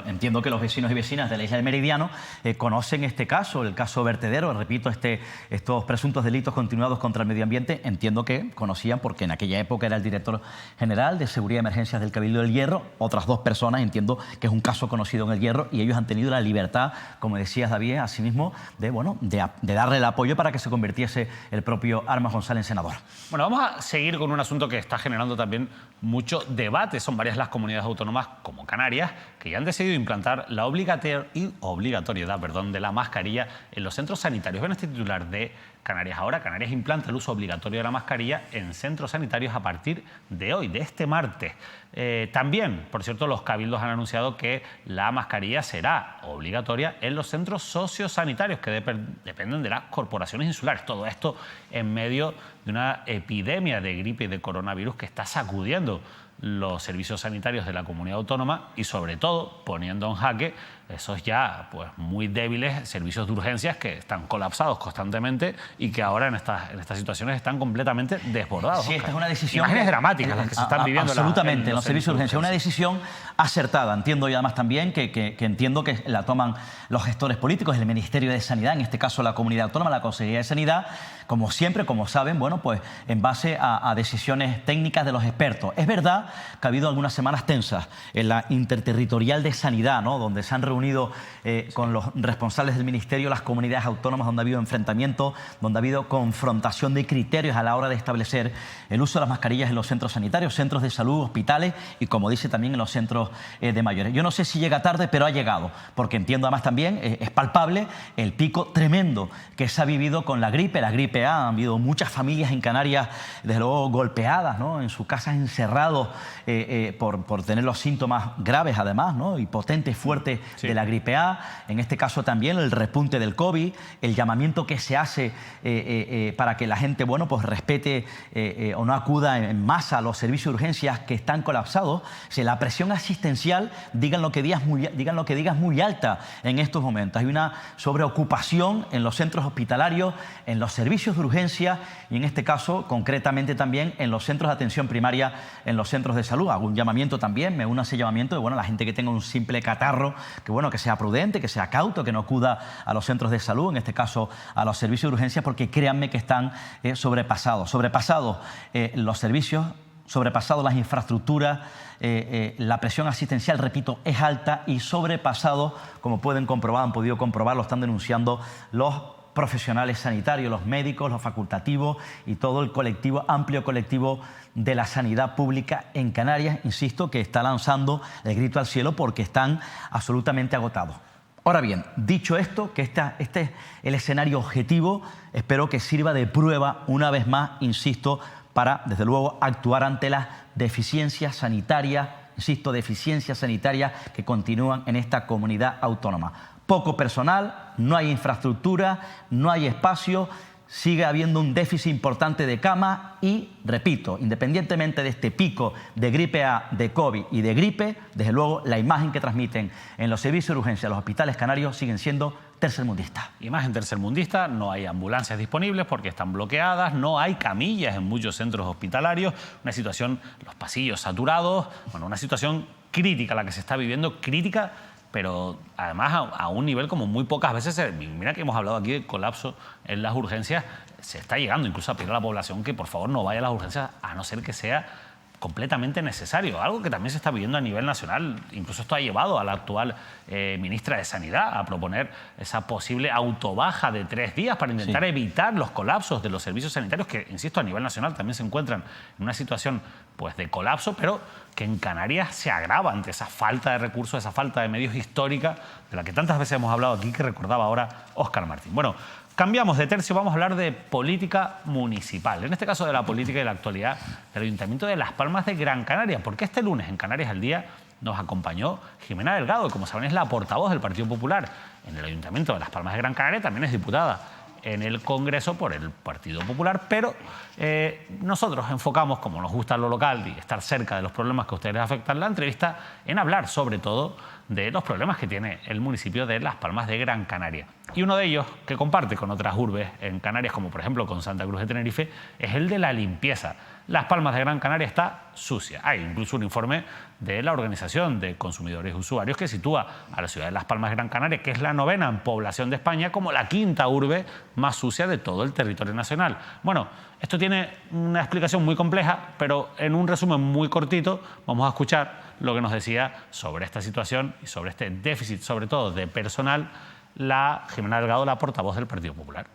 entiendo que los vecinos y vecinas de la Isla del Meridiano conocen este caso, el caso vertedero, repito, estos presuntos delitos continuados contra el medio ambiente. Entiendo que conocían porque en aquella época era el director general de Seguridad y Emergencias del Cabildo del Hierro, otras dos personas, entiendo que es un caso conocido en el Hierro, y ellos han tenido la libertad, como decías, David, asimismo, de darle el apoyo para que se convirtiese el propio Armas González en senador. Bueno, vamos a seguir con un asunto que está generando también mucho debate. Son varias las comunidades autónomas, como Canarias, que ya han decidido implantar la obligatoriedad de la mascarilla en los centros sanitarios. Ven este titular de Canarias Ahora. Canarias implanta el uso obligatorio de la mascarilla en centros sanitarios a partir de hoy, de este martes. También, por cierto, los cabildos han anunciado que la mascarilla será obligatoria en los centros sociosanitarios que dependen de las corporaciones insulares. Todo esto en medio de una epidemia de gripe y de coronavirus que está sacudiendo los servicios sanitarios de la comunidad autónoma y, sobre todo, poniendo en jaque esos ya pues muy débiles servicios de urgencias que están colapsados constantemente y que ahora en estas situaciones están completamente desbordados. Sí, esta es una decisión... Imágenes dramáticas las que se están viviendo. Absolutamente, en los servicios de urgencia. Una decisión acertada. Entiendo yo además también que entiendo que la toman los gestores políticos, el Ministerio de Sanidad, en este caso la Comunidad Autónoma, la Consejería de Sanidad, como siempre, como saben, bueno, pues en base a decisiones técnicas de los expertos. Es verdad que ha habido algunas semanas tensas en la Interterritorial de Sanidad, ¿no?, donde se han reunido con los responsables del Ministerio, las comunidades autónomas, donde ha habido enfrentamientos, donde ha habido confrontación de criterios a la hora de establecer el uso de las mascarillas en los centros sanitarios, centros de salud, hospitales y, como dice, también en los centros de mayores. Yo no sé si llega tarde, pero ha llegado, porque entiendo además también, es palpable el pico tremendo que se ha vivido con la gripe A. Han habido muchas familias en Canarias, desde luego, golpeadas, ¿no?, en sus casas, encerrados por tener los síntomas graves, además, ¿no?, y potentes, fuertes, sí, de la gripe A. En este caso también el repunte del COVID, el llamamiento que se hace para que la gente, bueno, pues respete o no acuda en masa a los servicios de urgencias que están colapsados. Si la presión asistencial, digan lo que digas, muy alta en estos momentos. Hay una sobreocupación en los centros hospitalarios, en los servicios de urgencia y, en este caso, concretamente también en los centros de atención primaria, en los centros de salud. Hago un llamamiento también, me uno a ese llamamiento de, bueno, la gente que tenga un simple catarro, que, bueno, que sea prudente, que sea cauto, que no acuda a los centros de salud, en este caso a los servicios de urgencia, porque créanme que están sobrepasados los servicios, sobrepasados las infraestructuras, la presión asistencial, repito, es alta y sobrepasado, como pueden comprobar, han podido comprobar, lo están denunciando los profesionales sanitarios, los médicos, los facultativos y todo el colectivo, amplio colectivo de la sanidad pública en Canarias, insisto, que está lanzando el grito al cielo porque están absolutamente agotados. Ahora bien, dicho esto, que este es el escenario objetivo, espero que sirva de prueba una vez más, insisto, para, desde luego, actuar ante las deficiencias sanitarias, insisto, deficiencias sanitarias que continúan en esta comunidad autónoma. Poco personal, no hay infraestructura, no hay espacio, sigue habiendo un déficit importante de camas y, repito, independientemente de este pico de gripe A, de COVID y de gripe, desde luego la imagen que transmiten en los servicios de urgencia, los hospitales canarios, siguen siendo tercermundistas. Imagen tercermundista, no hay ambulancias disponibles porque están bloqueadas, no hay camillas en muchos centros hospitalarios, una situación, los pasillos saturados, bueno, una situación crítica la que se está viviendo, crítica, pero además a un nivel como muy pocas veces. Mira que hemos hablado aquí de colapso en las urgencias, se está llegando incluso a pedir a la población que por favor no vaya a las urgencias a no ser que sea completamente necesario, algo que también se está viviendo a nivel nacional. Incluso esto ha llevado a la actual ministra de Sanidad a proponer esa posible autobaja de 3 días para intentar evitar los colapsos de los servicios sanitarios que, insisto, a nivel nacional también se encuentran en una situación pues de colapso, pero que en Canarias se agrava ante esa falta de recursos, esa falta de medios histórica de la que tantas veces hemos hablado aquí, que recordaba ahora Óscar Martín. Bueno, cambiamos de tercio, vamos a hablar de política municipal. En este caso de la política y la actualidad del Ayuntamiento de Las Palmas de Gran Canaria, porque este lunes en Canarias al Día nos acompañó Jimena Delgado, que, como saben, es la portavoz del Partido Popular en el Ayuntamiento de Las Palmas de Gran Canaria, también es diputada en el Congreso por el Partido Popular, pero nosotros enfocamos, como nos gusta lo local y estar cerca de los problemas que a ustedes les afectan, la entrevista en hablar sobre todo de los problemas que tiene el municipio de Las Palmas de Gran Canaria. Y uno de ellos, que comparte con otras urbes en Canarias, como por ejemplo con Santa Cruz de Tenerife, es el de la limpieza. Las Palmas de Gran Canaria está sucia. Hay incluso un informe de la Organización de Consumidores y Usuarios que sitúa a la ciudad de Las Palmas de Gran Canaria, que es la 9ª en población de España, como la 5ª urbe más sucia de todo el territorio nacional. Bueno, esto tiene una explicación muy compleja, pero en un resumen muy cortito vamos a escuchar lo que nos decía sobre esta situación y sobre este déficit, sobre todo de personal, la Jimena Delgado, la portavoz del Partido Popular.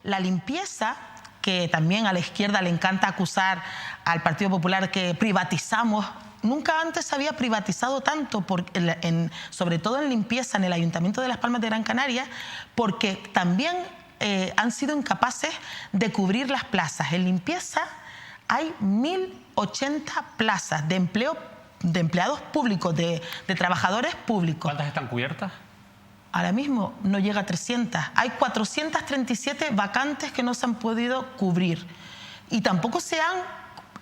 La limpieza, que también a la izquierda le encanta acusar al Partido Popular que privatizamos, nunca antes se había privatizado tanto, sobre todo en limpieza en el Ayuntamiento de Las Palmas de Gran Canaria, porque también han sido incapaces de cubrir las plazas. En limpieza hay 1.080 plazas de empleados públicos, de trabajadores públicos. ¿Cuántas están cubiertas? Ahora mismo no llega a 300. Hay 437 vacantes que no se han podido cubrir. Y tampoco se han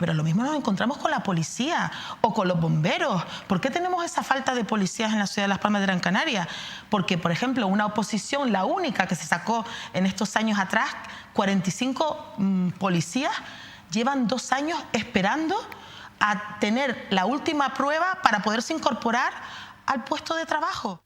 Pero lo mismo nos encontramos con la policía o con los bomberos. ¿Por qué tenemos esa falta de policías en la ciudad de Las Palmas de Gran Canaria? Porque, por ejemplo, una oposición, la única que se sacó en estos años atrás, 45 policías, llevan 2 años esperando a tener la última prueba para poderse incorporar al puesto de trabajo.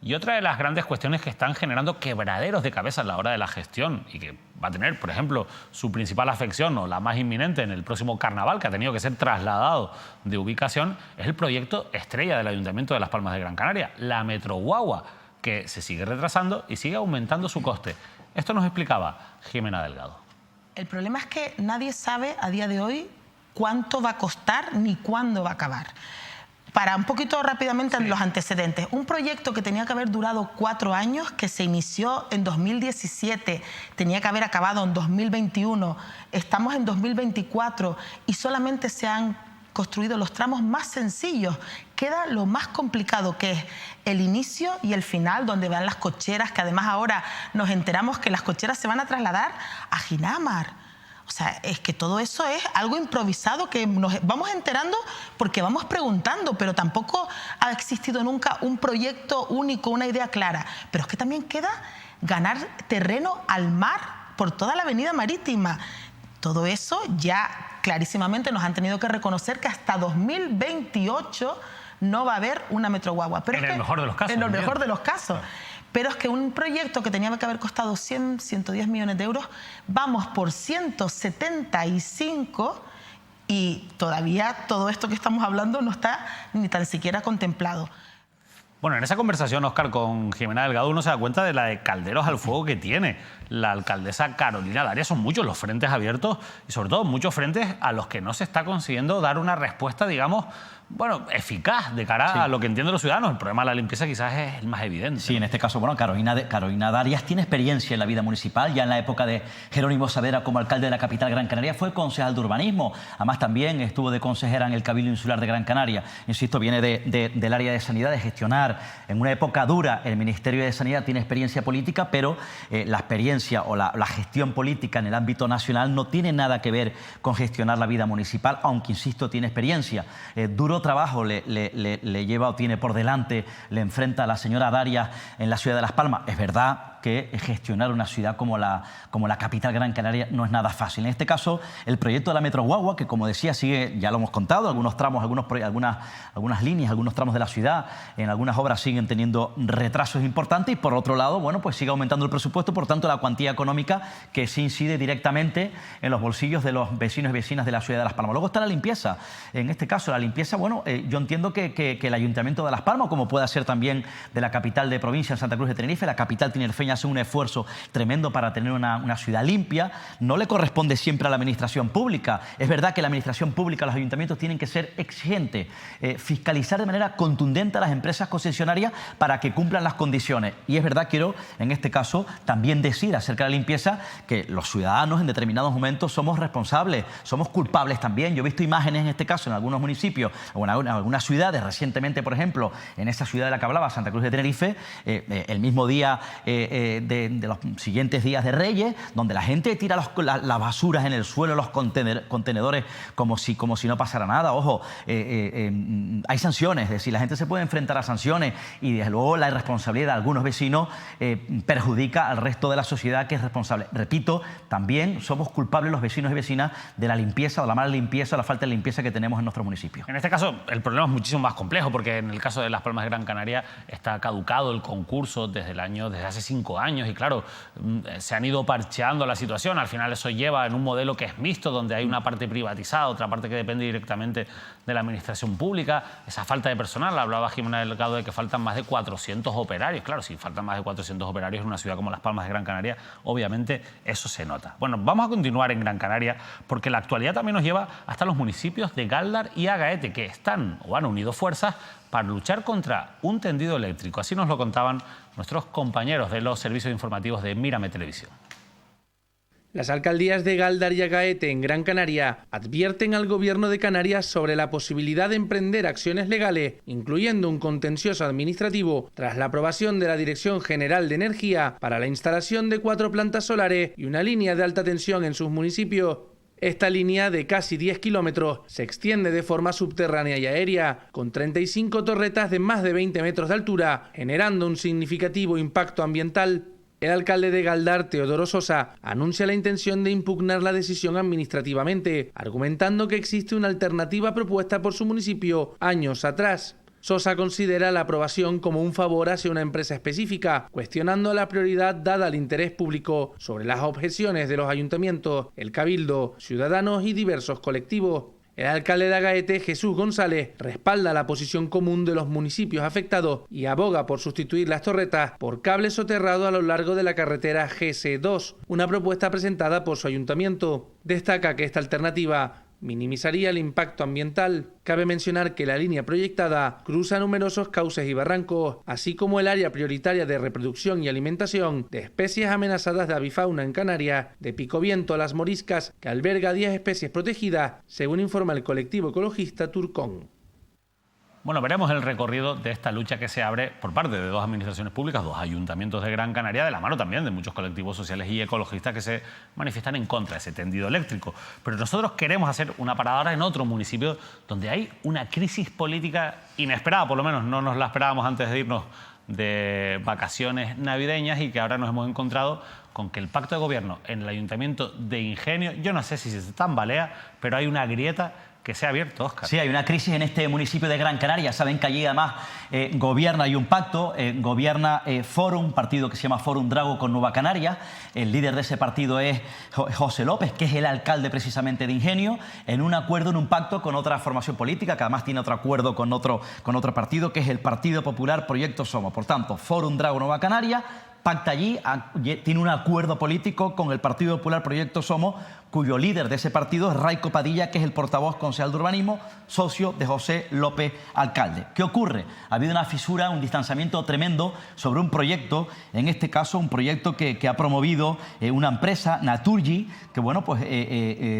Y otra de las grandes cuestiones que están generando quebraderos de cabeza a la hora de la gestión y que va a tener, por ejemplo, su principal afección o la más inminente en el próximo carnaval, que ha tenido que ser trasladado de ubicación, es el proyecto estrella del Ayuntamiento de Las Palmas de Gran Canaria, la Metroguagua, que se sigue retrasando y sigue aumentando su coste. Esto nos explicaba Jimena Delgado. El problema es que nadie sabe a día de hoy cuánto va a costar ni cuándo va a acabar. Para un poquito rápidamente los antecedentes, un proyecto que tenía que haber durado 4 años, que se inició en 2017, tenía que haber acabado en 2021, estamos en 2024 y solamente se han construido los tramos más sencillos. Queda lo más complicado, que es el inicio y el final, donde van las cocheras, que además ahora nos enteramos que las cocheras se van a trasladar a Ginamar. O sea, es que todo eso es algo improvisado que nos vamos enterando porque vamos preguntando, pero tampoco ha existido nunca un proyecto único, una idea clara. Pero es que también queda ganar terreno al mar por toda la avenida marítima. Todo eso ya clarísimamente nos han tenido que reconocer que hasta 2028 no va a haber una Metroguagua. Pero en el mejor de los casos. En el mejor de los casos. Pero es que un proyecto que tenía que haber costado 100, 110 millones de euros, vamos por 175 y todavía todo esto que estamos hablando no está ni tan siquiera contemplado. Bueno, en esa conversación, Óscar, con Jimena Delgado, uno se da cuenta de la de calderos al fuego que tiene la alcaldesa Carolina Darias. Son muchos los frentes abiertos y sobre todo muchos frentes a los que no se está consiguiendo dar una respuesta, digamos, bueno, eficaz de cara a lo que entienden los ciudadanos. El problema de la limpieza quizás es el más evidente. Sí, en este caso, bueno, Carolina Darias tiene experiencia en la vida municipal. Ya en la época de Jerónimo Saavedra como alcalde de la capital Gran Canaria fue concejal de urbanismo. Además también estuvo de consejera en el Cabildo Insular de Gran Canaria. Insisto, viene del área de sanidad, de gestionar. En una época dura el Ministerio de Sanidad tiene experiencia política, pero la experiencia o la gestión política en el ámbito nacional no tiene nada que ver con gestionar la vida municipal, aunque, insisto, tiene experiencia. Duro trabajo le lleva o tiene por delante, le enfrenta a la señora Darias en la ciudad de Las Palmas. Es verdad que gestionar una ciudad como la capital Gran Canaria no es nada fácil. En este caso, el proyecto de la Metroguagua, que como decía, sigue, ya lo hemos contado, algunos tramos, algunas líneas, algunos tramos de la ciudad, en algunas obras siguen teniendo retrasos importantes y por otro lado, bueno, pues sigue aumentando el presupuesto, por tanto la cuantía económica que se incide directamente en los bolsillos de los vecinos y vecinas de la ciudad de Las Palmas. Luego está la limpieza. En este caso, la limpieza, bueno, yo entiendo que el Ayuntamiento de Las Palmas, como puede ser también de la capital de provincia, en Santa Cruz de Tenerife, la capital tinerfeña hace un esfuerzo tremendo para tener una ciudad limpia. No le corresponde siempre a la administración pública. Es verdad que la administración pública, los ayuntamientos tienen que ser exigentes, fiscalizar de manera contundente a las empresas concesionarias para que cumplan las condiciones. Y es verdad, quiero en este caso también decir acerca de la limpieza que los ciudadanos en determinados momentos somos responsables, somos culpables también. Yo he visto imágenes en este caso en algunos municipios o en algunas ciudades, recientemente por ejemplo en esa ciudad de la que hablaba, Santa Cruz de Tenerife, el mismo día de los siguientes días de Reyes, donde la gente tira las basuras en el suelo, los contenedores como si no pasara nada. Ojo, hay sanciones, es decir, la gente se puede enfrentar a sanciones y desde luego la irresponsabilidad de algunos vecinos perjudica al resto de la sociedad que es responsable. Repito, también somos culpables los vecinos y vecinas de la limpieza o la mala limpieza o la falta de limpieza que tenemos en nuestros municipios. En este caso el problema es muchísimo más complejo porque en el caso de Las Palmas de Gran Canaria está caducado el concurso desde hace 5 años y claro, se han ido parcheando la situación. Al final eso lleva en un modelo que es mixto, donde hay una parte privatizada, otra parte que depende directamente de la administración pública. Esa falta de personal, hablaba Jimena Delgado de que faltan más de 400 operarios. Claro, si faltan más de 400 operarios en una ciudad como Las Palmas de Gran Canaria, obviamente eso se nota. Bueno, vamos a continuar en Gran Canaria porque la actualidad también nos lleva hasta los municipios de Gáldar y Agaete, que están o han unido fuerzas para luchar contra un tendido eléctrico. Así nos lo contaban nuestros compañeros de los servicios informativos de Mírame Televisión. Las alcaldías de Gáldar y Agaete en Gran Canaria advierten al Gobierno de Canarias sobre la posibilidad de emprender acciones legales, incluyendo un contencioso administrativo, tras la aprobación de la Dirección General de Energía para la instalación de 4 plantas solares y una línea de alta tensión en sus municipios. Esta línea de casi 10 kilómetros se extiende de forma subterránea y aérea, con 35 torretas de más de 20 metros de altura, generando un significativo impacto ambiental. El alcalde de Galdar, Teodoro Sosa, anuncia la intención de impugnar la decisión administrativamente, argumentando que existe una alternativa propuesta por su municipio años atrás. Sosa considera la aprobación como un favor hacia una empresa específica, cuestionando la prioridad dada al interés público sobre las objeciones de los ayuntamientos, el cabildo, ciudadanos y diversos colectivos. El alcalde de Agaete, Jesús González, respalda la posición común de los municipios afectados y aboga por sustituir las torretas por cables soterrados a lo largo de la carretera GC2, una propuesta presentada por su ayuntamiento. Destaca que esta alternativa minimizaría el impacto ambiental. Cabe mencionar que la línea proyectada cruza numerosos cauces y barrancos, así como el área prioritaria de reproducción y alimentación de especies amenazadas de avifauna en Canarias, de picoviento a las moriscas, que alberga 10 especies protegidas, según informa el colectivo ecologista Turcón. Bueno, veremos el recorrido de esta lucha que se abre por parte de dos administraciones públicas, dos ayuntamientos de Gran Canaria, de la mano también de muchos colectivos sociales y ecologistas que se manifiestan en contra de ese tendido eléctrico. Pero nosotros queremos hacer una parada ahora en otro municipio donde hay una crisis política inesperada, por lo menos no nos la esperábamos antes de irnos de vacaciones navideñas, y que ahora nos hemos encontrado con que el pacto de gobierno en el Ayuntamiento de Ingenio, yo no sé si se tambalea, pero hay una grieta que se ha abierto, Óscar. Sí, hay una crisis en este municipio de Gran Canaria. Saben que allí además gobierna, hay un pacto, gobierna Fórum, partido que se llama Fórum Drago con Nueva Canaria. El líder de ese partido es José López, que es el alcalde precisamente de Ingenio, en un acuerdo, en un pacto con otra formación política, que además tiene otro acuerdo con otro partido, que es el Partido Popular Proyecto Somos. Por tanto, Fórum Drago Nueva Canaria pacta allí, tiene un acuerdo político con el Partido Popular Proyecto Somos, cuyo líder de ese partido es Raico Padilla, que es el portavoz concejal de urbanismo, socio de José López, alcalde. ¿Qué ocurre? Ha habido una fisura, un distanciamiento tremendo sobre un proyecto, en este caso un proyecto que ha promovido una empresa, Naturgy, que bueno, pues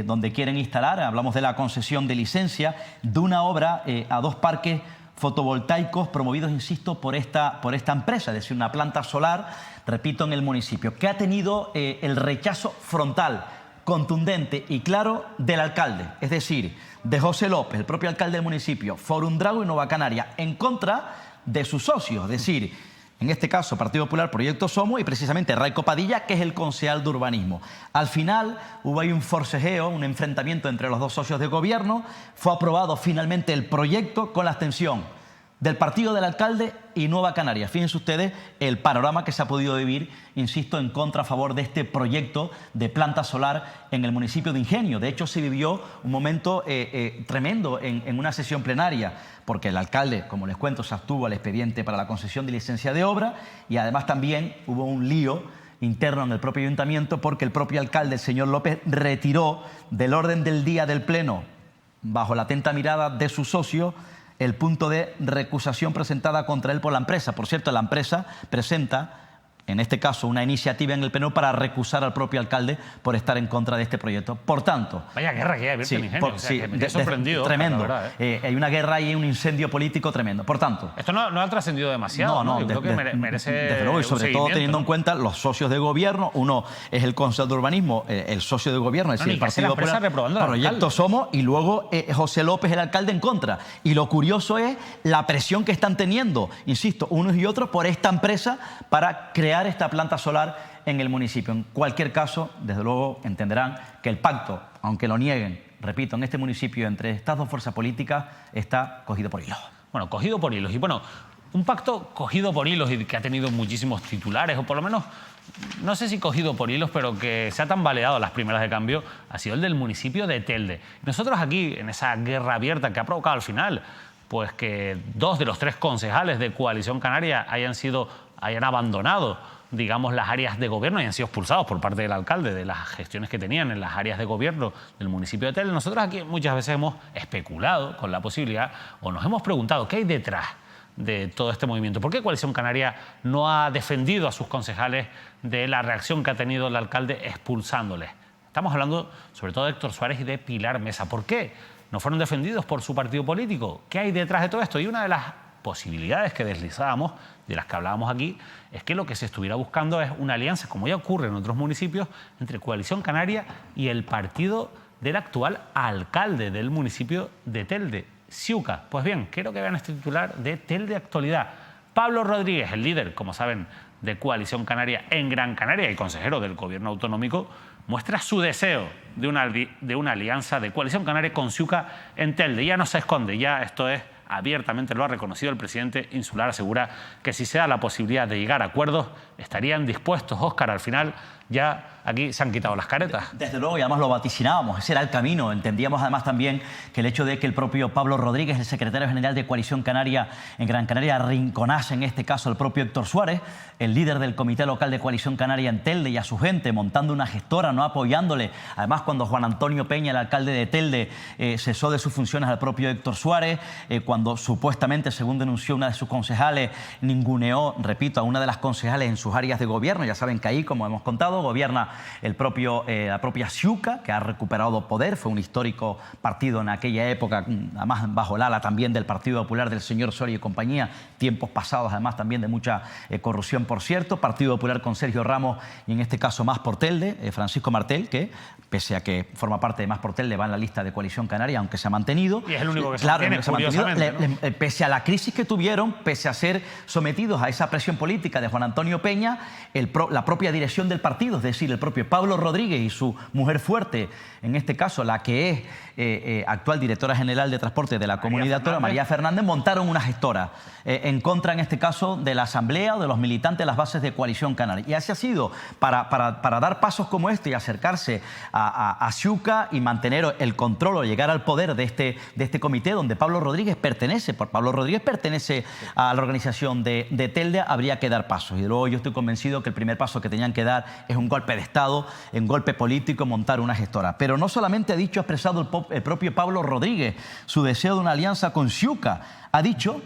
donde quieren instalar, hablamos de la concesión de licencia, de una obra a dos parques fotovoltaicos promovidos, insisto, por esta empresa, es decir, una planta solar, repito, en el municipio, que ha tenido el rechazo frontal, contundente y claro del alcalde, es decir, de José López, el propio alcalde del municipio, Fórum Drago y Nueva Canaria, en contra de sus socios, es decir, en este caso Partido Popular Proyecto Somos y precisamente Raico Padilla, que es el concejal de urbanismo. Al final hubo ahí un forcejeo, un enfrentamiento entre los dos socios de gobierno, fue aprobado finalmente el proyecto con la abstención del partido del alcalde y Nueva Canaria. Fíjense ustedes el panorama que se ha podido vivir, insisto, en contra a favor de este proyecto de planta solar en el municipio de Ingenio. De hecho, se vivió un momento tremendo en una sesión plenaria, porque el alcalde, como les cuento, se abstuvo al expediente para la concesión de licencia de obra, y además también hubo un lío interno en el propio ayuntamiento porque el propio alcalde, el señor López, retiró del orden del día del pleno, bajo la atenta mirada de su socio, el punto de recusación presentada contra él por la empresa. Por cierto, la empresa presenta, en este caso, una iniciativa en el Pleno para recusar al propio alcalde por estar en contra de este proyecto. Por tanto... Vaya guerra que hay abierta en Ingenio. Que me he sorprendido. Tremendo. La verdad, hay una guerra y un incendio político tremendo. Por tanto... Esto no ha trascendido demasiado. No, yo creo que merece desde luego, y sobre todo teniendo en cuenta los socios de gobierno. Uno es el concejal de urbanismo, el socio de gobierno, es decir, el Partido Popular Proyecto Somos, y luego José López, el alcalde, en contra. Y lo curioso es la presión que están teniendo, insisto, unos y otros por esta empresa para crear esta planta solar en el municipio. En cualquier caso, desde luego entenderán que el pacto, aunque lo nieguen, repito, en este municipio entre estas dos fuerzas políticas, está cogido por hilos. Bueno, cogido por hilos. Y bueno, un pacto cogido por hilos y que ha tenido muchísimos titulares, o por lo menos, no sé si cogido por hilos, pero que se ha tambaleado las primeras de cambio, ha sido el del municipio de Telde. Nosotros aquí, en esa guerra abierta que ha provocado al final, pues que 2 de los 3 concejales de Coalición Canaria hayan abandonado, digamos, las áreas de gobierno y han sido expulsados por parte del alcalde de las gestiones que tenían en las áreas de gobierno del municipio de Telde. Nosotros aquí muchas veces hemos especulado con la posibilidad, o nos hemos preguntado qué hay detrás de todo este movimiento. ¿Por qué Coalición Canaria no ha defendido a sus concejales de la reacción que ha tenido el alcalde expulsándoles? Estamos hablando sobre todo de Héctor Suárez y de Pilar Mesa. ¿Por qué no fueron defendidos por su partido político? ¿Qué hay detrás de todo esto? Y una de las posibilidades que deslizábamos, de las que hablábamos aquí, es que lo que se estuviera buscando es una alianza, como ya ocurre en otros municipios, entre Coalición Canaria y el partido del actual alcalde del municipio de Telde, Siuca. Pues bien, quiero que vean este titular de Telde Actualidad. Pablo Rodríguez, el líder, como saben, de Coalición Canaria en Gran Canaria y consejero del gobierno autonómico, muestra su deseo de una alianza de Coalición Canaria con Siuca en Telde. Ya no se esconde, ya esto es abiertamente, lo ha reconocido el presidente insular, asegura que si se da la posibilidad de llegar a acuerdos, estarían dispuestos. Óscar, al final ya aquí se han quitado las caretas. Desde luego, y además lo vaticinábamos, ese era el camino. Entendíamos además también que el hecho de que el propio Pablo Rodríguez, el secretario general de Coalición Canaria en Gran Canaria, arrinconase en este caso al propio Héctor Suárez, el líder del comité local de Coalición Canaria en Telde, y a su gente montando una gestora, no apoyándole. Además, cuando Juan Antonio Peña, el alcalde de Telde, cesó de sus funciones al propio Héctor Suárez, cuando supuestamente, según denunció una de sus concejales, ninguneó, repito, a una de las concejales en sus áreas de gobierno. Ya saben que ahí, como hemos contado, gobierna la propia Siuca, que ha recuperado poder. Fue un histórico partido en aquella época, además bajo el ala también del Partido Popular del señor Soria y compañía, tiempos pasados además también de mucha corrupción, por cierto. Partido Popular con Sergio Ramos y en este caso Más por Telde, Francisco Martel, que pese a que forma parte de Más por Telde va en la lista de Coalición Canaria, aunque se ha mantenido. Y es el único que se claro, mantiene, curiosamente, ¿no? Pese a la crisis que tuvieron, pese a ser sometidos a esa presión política de Juan Antonio Peña, la propia dirección del partido, es decir, el propio Pablo Rodríguez y su mujer fuerte, en este caso la que es actual directora general de transporte de la comunidad autónoma, María Fernández, montaron una gestora en contra, en este caso, de la asamblea o de los militantes de las bases de Coalición Canaria. Y así ha sido para dar pasos como este y acercarse a Siuca y mantener el control o llegar al poder de este comité donde Pablo Rodríguez pertenece. Pablo Rodríguez pertenece a la organización de Telde, habría que dar pasos. Y luego yo estoy convencido que el primer paso que tenían que dar es un golpe de Estado, un golpe político, montar una gestora. Pero no solamente ha expresado el propio Pablo Rodríguez su deseo de una alianza con Siuca, ha dicho,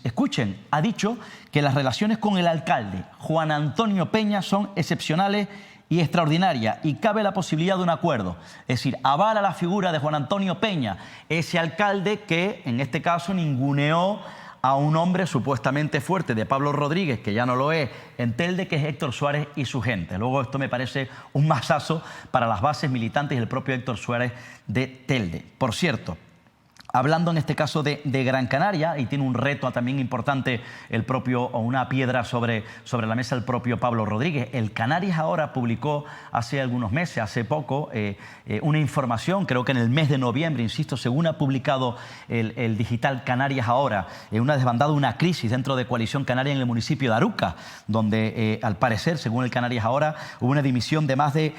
escuchen, ha dicho que las relaciones con el alcalde Juan Antonio Peña son excepcionales y extraordinarias y cabe la posibilidad de un acuerdo. Es decir, avala la figura de Juan Antonio Peña, ese alcalde que en este caso ninguneó a un hombre supuestamente fuerte de Pablo Rodríguez, que ya no lo es, en Telde, que es Héctor Suárez y su gente. Luego esto me parece un mazazo para las bases militantes y el propio Héctor Suárez de Telde. Por cierto, hablando en este caso de Gran Canaria, y tiene un reto también importante o una piedra sobre la mesa el propio Pablo Rodríguez. El Canarias Ahora publicó hace algunos meses, hace poco, una información, creo que en el mes de noviembre, insisto, según ha publicado el digital Canarias Ahora, una desbandada, una crisis dentro de Coalición Canaria en el municipio de Aruca, donde al parecer, según el Canarias Ahora, hubo una dimisión de más de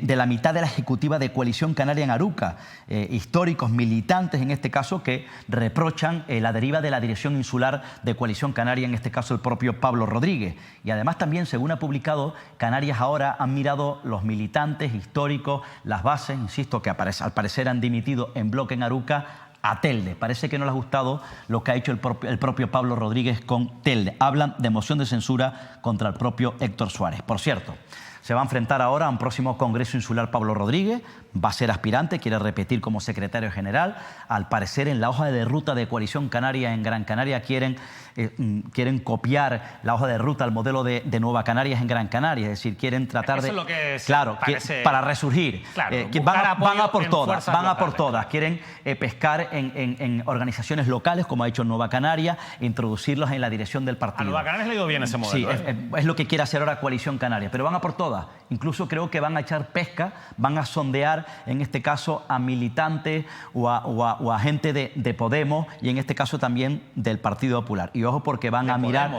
la mitad de la ejecutiva de Coalición Canaria en Aruca, históricos militantes en este caso, que reprochan la deriva de la dirección insular de Coalición Canaria, en este caso el propio Pablo Rodríguez. Y además también, según ha publicado Canarias Ahora, han mirado los militantes históricos, las bases, insisto, que al parecer han dimitido en bloque en Aruca, a Telde. Parece que no les ha gustado lo que ha hecho el propio Pablo Rodríguez con Telde. Hablan de moción de censura contra el propio Héctor Suárez. Por cierto, se va a enfrentar ahora a un próximo Congreso Insular Pablo Rodríguez, va a ser aspirante, quiere repetir como secretario general. Al parecer, en la hoja de ruta de Coalición Canaria en Gran Canaria quieren copiar la hoja de ruta al modelo de Nueva Canarias en Gran Canaria, es decir, quieren tratar eso de... es lo que claro, para resurgir. Claro, van a por todas, locales. Quieren pescar en organizaciones locales, como ha hecho Nueva Canaria, e introducirlos en la dirección del partido. A Nueva Canarias le ha ido bien ese modelo. Sí, es lo que quiere hacer ahora Coalición Canaria, pero van a por todas. Incluso creo que van a echar pesca, van a sondear, en este caso, a militantes o a gente de Podemos y en este caso también del Partido Popular. Y ojo, porque van a mirar...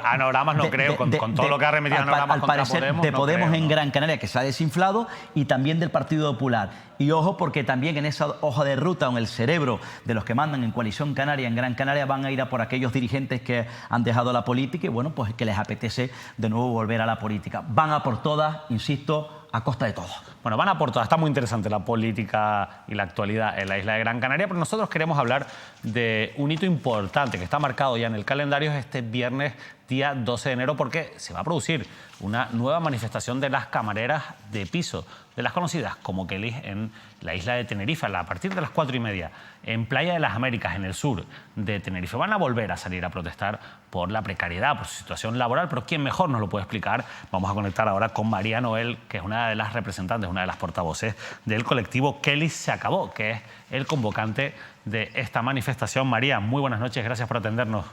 A Noramas no creo, con todo lo que ha remitido a Noramas al contra parecer, Podemos. de no Podemos creo, en ¿no? Gran Canaria, que se ha desinflado, y también del Partido Popular. Y ojo, porque también en esa hoja de ruta o en el cerebro de los que mandan en Coalición Canaria, en Gran Canaria, van a ir a por aquellos dirigentes que han dejado la política y, bueno, pues que les apetece de nuevo volver a la política. Van a por todas, insisto, a costa de todo. Bueno, van a por todas. Está muy interesante la política y la actualidad en la isla de Gran Canaria, pero nosotros queremos hablar de un hito importante que está marcado ya en el calendario, es este viernes día 12 de enero, porque se va a producir una nueva manifestación de las camareras de piso, de las conocidas como Kellys, en la isla de Tenerife, a partir de las 4:30, en Playa de las Américas, en el sur de Tenerife. Van a volver a salir a protestar por la precariedad, por su situación laboral, pero ¿quién mejor nos lo puede explicar? Vamos a conectar ahora con María Noel, que es una de las representantes, una de las portavoces del colectivo Kellys se acabó, que es el convocante de esta manifestación. María, muy buenas noches, gracias por atendernos.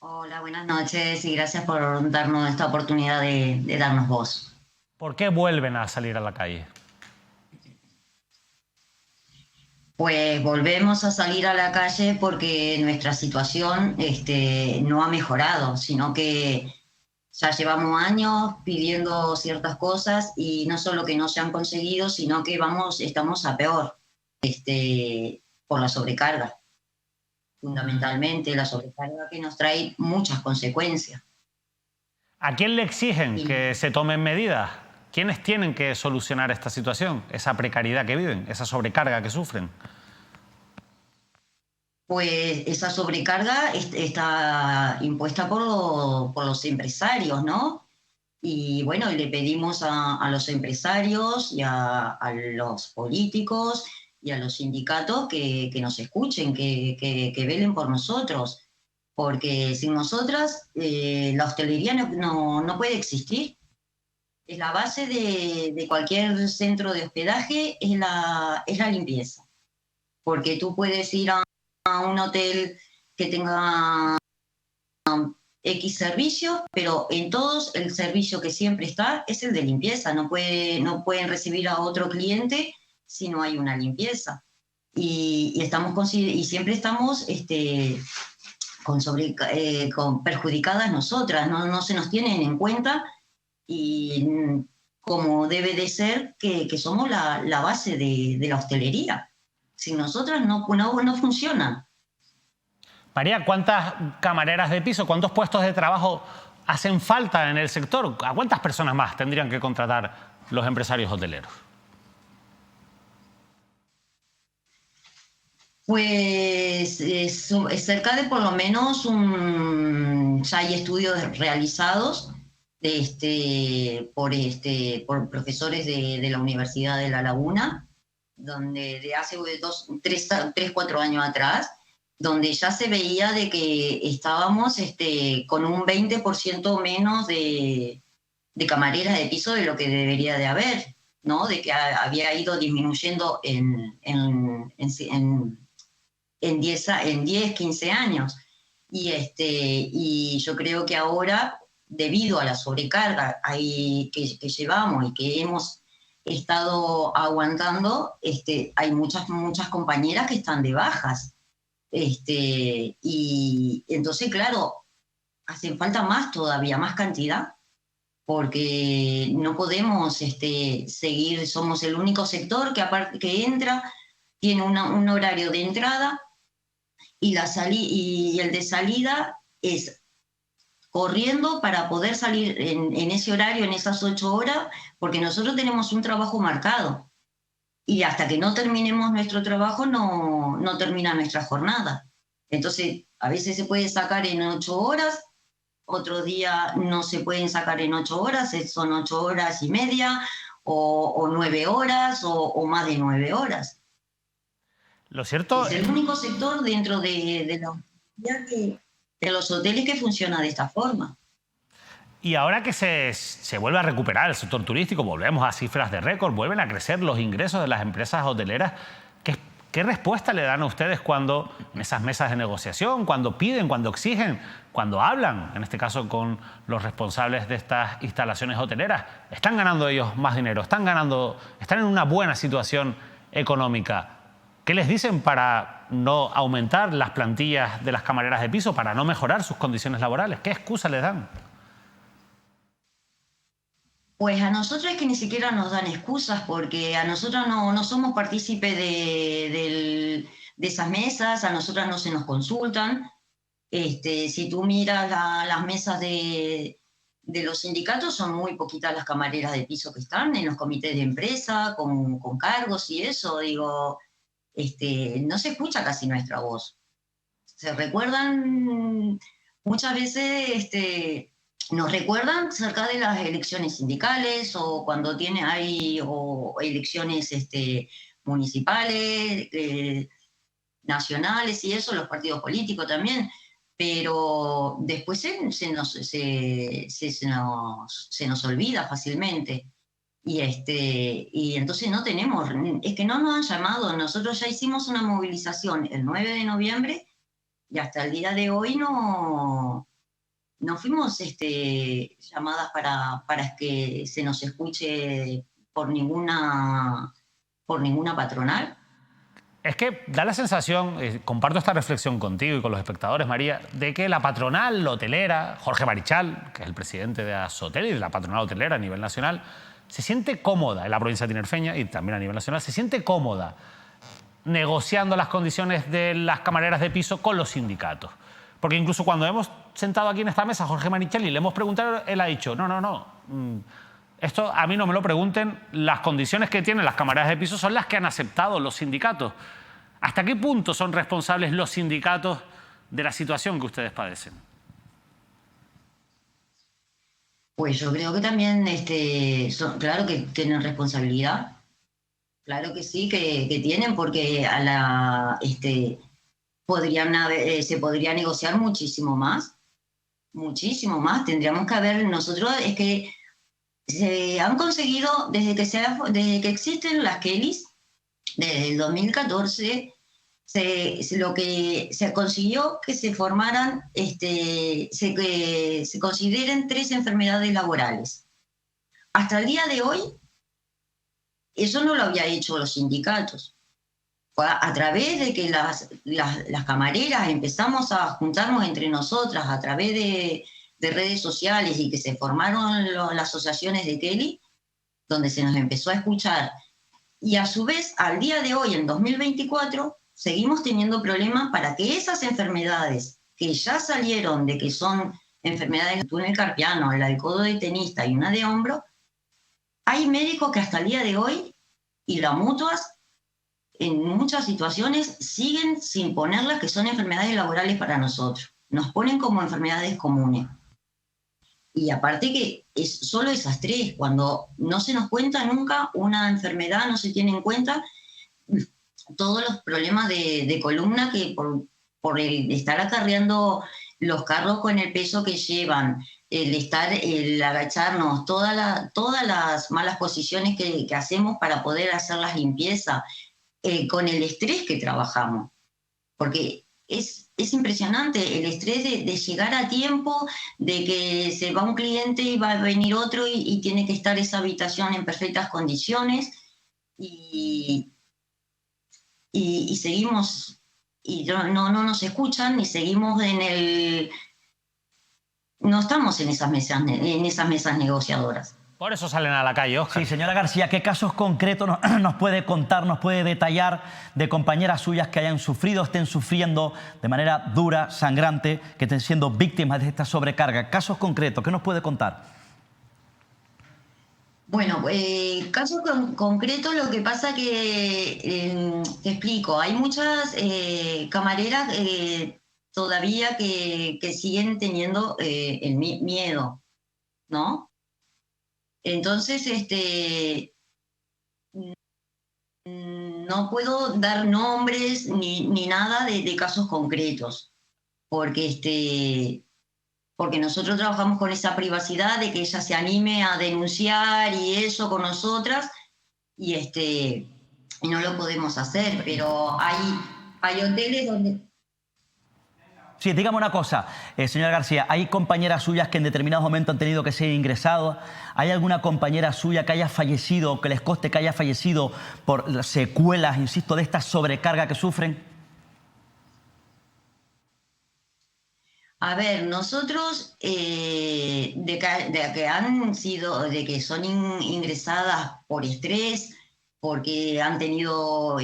Hola, buenas noches y gracias por darnos esta oportunidad de darnos voz. ¿Por qué vuelven a salir a la calle? Pues volvemos a salir a la calle porque nuestra situación no ha mejorado, sino que ya llevamos años pidiendo ciertas cosas y no solo que no se han conseguido, sino que estamos a peor por la sobrecarga. Fundamentalmente la sobrecarga que nos trae muchas consecuencias. ¿A quién le exigen que se tomen medidas? ¿Quiénes tienen que solucionar esta situación, esa precariedad que viven, esa sobrecarga que sufren? Pues esa sobrecarga está impuesta por los empresarios, ¿no? Y bueno, le pedimos a los empresarios y a los políticos y a los sindicatos que nos escuchen, que velen por nosotros, porque sin nosotras la hostelería no puede existir. Es la base de cualquier centro de hospedaje, es la limpieza, porque tú puedes ir a un hotel que tenga X servicio, pero en todos el servicio que siempre está es el de limpieza. No pueden recibir a otro cliente si no hay una limpieza. Y siempre estamos con perjudicadas nosotras, no se nos tienen en cuenta, y como debe de ser que somos la base de la hostelería. Sin nosotras no funciona. María, ¿cuántas camareras de piso, cuántos puestos de trabajo hacen falta en el sector? ¿A cuántas personas más tendrían que contratar los empresarios hoteleros? Pues es cerca de por lo menos ya hay estudios realizados por profesores de la Universidad de La Laguna, donde de hace 4 años atrás, donde ya se veía de que estábamos con un 20% menos de camareras de piso de lo que debería de haber, ¿no? De que había ido disminuyendo en 10, 15 años. Y yo creo que ahora, debido a la sobrecarga que llevamos y que hemos estado aguantando, hay muchas compañeras que están de bajas. Y entonces, claro, hacen falta todavía más cantidad, porque no podemos seguir. Somos el único sector que entra, tiene un horario de entrada y el de salida es corriendo para poder salir en ese horario, en esas 8 horas, porque nosotros tenemos un trabajo marcado. Y hasta que no terminemos nuestro trabajo no termina nuestra jornada. Entonces, a veces se puede sacar en 8 horas, otro día no se pueden sacar en 8 horas, son 8 horas y media, o 9 horas, o más de 9 horas. Lo cierto es el único sector dentro de los hoteles que funciona de esta forma. Y ahora que se vuelve a recuperar el sector turístico, volvemos a cifras de récord, vuelven a crecer los ingresos de las empresas hoteleras, ¿qué respuesta le dan a ustedes cuando en esas mesas de negociación, cuando piden, cuando exigen, cuando hablan, en este caso con los responsables de estas instalaciones hoteleras? ¿Están ganando ellos más dinero? ¿Están en una buena situación económica? ¿Qué les dicen para no aumentar las plantillas de las camareras de piso, para no mejorar sus condiciones laborales? ¿Qué excusa les dan? Pues a nosotros es que ni siquiera nos dan excusas, porque a nosotros no somos partícipes de esas mesas, a nosotras no se nos consultan. Si tú miras las mesas de los sindicatos, son muy poquitas las camareras de piso que están en los comités de empresa, con cargos y eso. Digo, no se escucha casi nuestra voz. se recuerdan muchas veces, nos recuerdan acerca de las elecciones sindicales o cuando hay elecciones municipales, nacionales y eso, los partidos políticos también, pero después se nos olvida fácilmente. Y entonces no tenemos, es que no nos han llamado. Nosotros ya hicimos una movilización el 9 de noviembre y hasta el día de hoy no fuimos llamadas para que se nos escuche por ninguna patronal. Es que da la sensación, comparto esta reflexión contigo y con los espectadores, María, de que la patronal hotelera, Jorge Marichal, que es el presidente de Asotel y de la patronal hotelera a nivel nacional, se siente cómoda en la provincia tinerfeña y también a nivel nacional, se siente cómoda negociando las condiciones de las camareras de piso con los sindicatos. Porque incluso cuando hemos sentado aquí en esta mesa a Jorge Marichal y le hemos preguntado, él ha dicho, no, esto a mí no me lo pregunten, las condiciones que tienen las camareras de piso son las que han aceptado los sindicatos. ¿Hasta qué punto son responsables los sindicatos de la situación que ustedes padecen? Pues yo creo que también, claro que tienen responsabilidad. Claro que sí, que tienen, porque se podría negociar muchísimo más. Muchísimo más. Tendríamos que haber, nosotros, es que se han conseguido, desde que existen las Kellys, desde el 2014, lo que se consiguió que se formaran, que se consideren 3 enfermedades laborales. Hasta el día de hoy, eso no lo había hecho los sindicatos. Fue a través de que las camareras empezamos a juntarnos entre nosotras a través de redes sociales y que se formaron las asociaciones de Kelly, donde se nos empezó a escuchar. Y a su vez, al día de hoy, en 2024, seguimos teniendo problemas para que esas enfermedades que ya salieron de que son enfermedades del túnel carpiano, la del codo de tenista y una de hombro, hay médicos que hasta el día de hoy, y las mutuas, en muchas situaciones, siguen sin ponerlas que son enfermedades laborales para nosotros. Nos ponen como enfermedades comunes. Y aparte que es solo esas 3, cuando no se nos cuenta nunca una enfermedad, no se tiene en cuenta todos los problemas de columna que por el estar acarreando los carros con el peso que llevan, el agacharnos, todas las malas posiciones que hacemos para poder hacer las limpiezas, con el estrés que trabajamos. Porque es impresionante el estrés de llegar a tiempo, de que se va un cliente y va a venir otro y tiene que estar esa habitación en perfectas condiciones y seguimos, y no nos escuchan y seguimos no estamos en esas mesas negociadoras. Por eso salen a la calle, Óscar. Sí, señora García, ¿qué casos concretos nos puede contar, nos puede detallar de compañeras suyas que hayan sufrido, estén sufriendo de manera dura, sangrante, que estén siendo víctimas de esta sobrecarga? Casos concretos, ¿qué nos puede contar? Bueno, casos concretos, lo que pasa que, te explico, hay muchas camareras todavía que siguen teniendo el miedo, ¿no? Entonces, no puedo dar nombres ni nada de casos concretos, porque nosotros trabajamos con esa privacidad de que ella se anime a denunciar y eso con nosotras, y no lo podemos hacer, pero hay hoteles donde... Sí, dígame una cosa, señora García, ¿hay compañeras suyas que en determinados momentos han tenido que ser ingresados? ¿Hay alguna compañera suya que haya fallecido o que les conste que haya fallecido por las secuelas, insisto, de esta sobrecarga que sufren? A ver, nosotros, de que son ingresadas por estrés, porque han tenido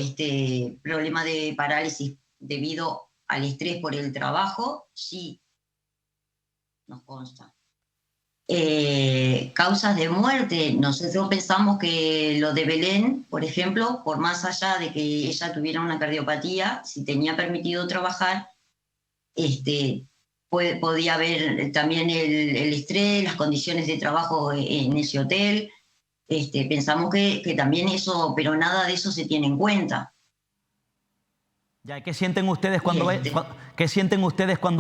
problema de parálisis debido al estrés por el trabajo, sí, nos consta. Causas de muerte, nosotros pensamos que lo de Belén, por ejemplo, por más allá de que ella tuviera una cardiopatía, si tenía permitido trabajar, Podía haber también el estrés, las condiciones de trabajo en ese hotel. Pensamos que también eso, pero nada de eso se tiene en cuenta. Ya, ¿qué sienten ustedes cuando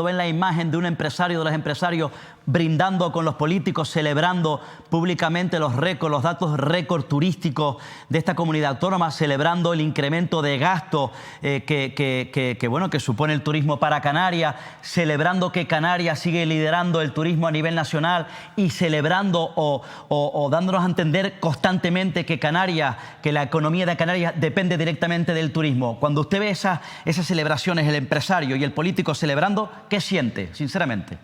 ven la imagen de un empresario, de los empresarios brindando con los políticos, celebrando públicamente los récords, los datos récord turísticos de esta comunidad autónoma, celebrando el incremento de gasto que supone el turismo para Canarias, celebrando que Canarias sigue liderando el turismo a nivel nacional y celebrando o dándonos a entender constantemente que Canarias, que la economía de Canarias depende directamente del turismo? Cuando usted ve esas celebraciones, el empresario y el político celebrando, ¿qué siente, sinceramente?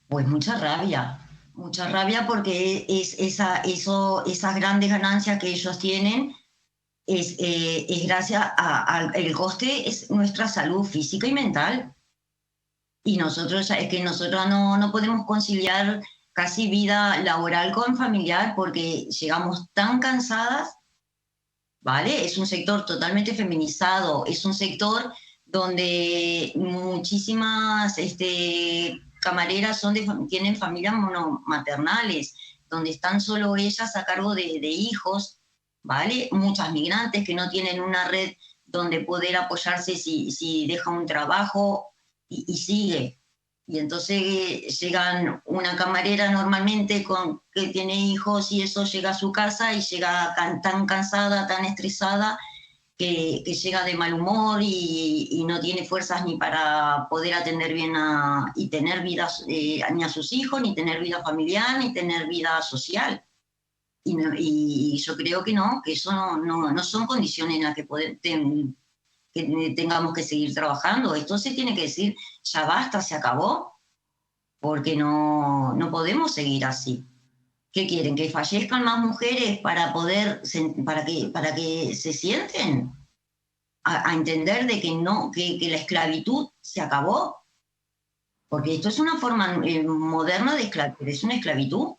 Pues mucha rabia porque esas grandes ganancias que ellos tienen es gracias al coste, es nuestra salud física y mental. Y nosotros no podemos conciliar casi vida laboral con familiar porque llegamos tan cansadas, ¿vale? Es un sector totalmente feminizado, es un sector donde muchísimas camareras tienen familias monomaternales, donde están solo ellas a cargo de hijos, ¿vale? Muchas migrantes que no tienen una red donde poder apoyarse si deja un trabajo y sigue. Y entonces llegan una camarera normalmente que tiene hijos y eso, llega a su casa y llega tan cansada, tan estresada, que llega de mal humor y no tiene fuerzas ni para poder atender bien y tener vida ni a sus hijos, ni tener vida familiar, ni tener vida social. Y yo creo que eso no son condiciones en las que tengamos que seguir trabajando. Esto se tiene que decir, ya basta, se acabó, porque no podemos seguir así. ¿Qué quieren? ¿Que fallezcan más mujeres para que se sienten a entender de que la esclavitud se acabó? Porque esto es una forma moderna de esclavitud, es una esclavitud.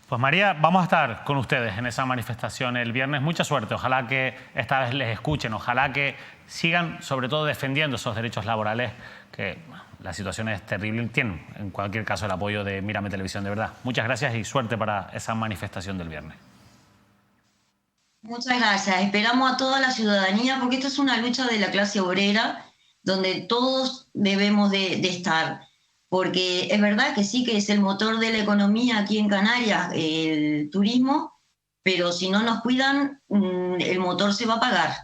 Pues María, vamos a estar con ustedes en esa manifestación el viernes. Mucha suerte, ojalá que esta vez les escuchen, ojalá que sigan sobre todo defendiendo esos derechos laborales, que la situación es terrible. Tienen en cualquier caso el apoyo de Mírame Televisión, de verdad. Muchas gracias y suerte para esa manifestación del viernes. Muchas gracias. Esperamos a toda la ciudadanía porque esto es una lucha de la clase obrera donde todos debemos de estar. Porque es verdad que sí que es el motor de la economía aquí en Canarias, el turismo, pero si no nos cuidan, el motor se va a apagar.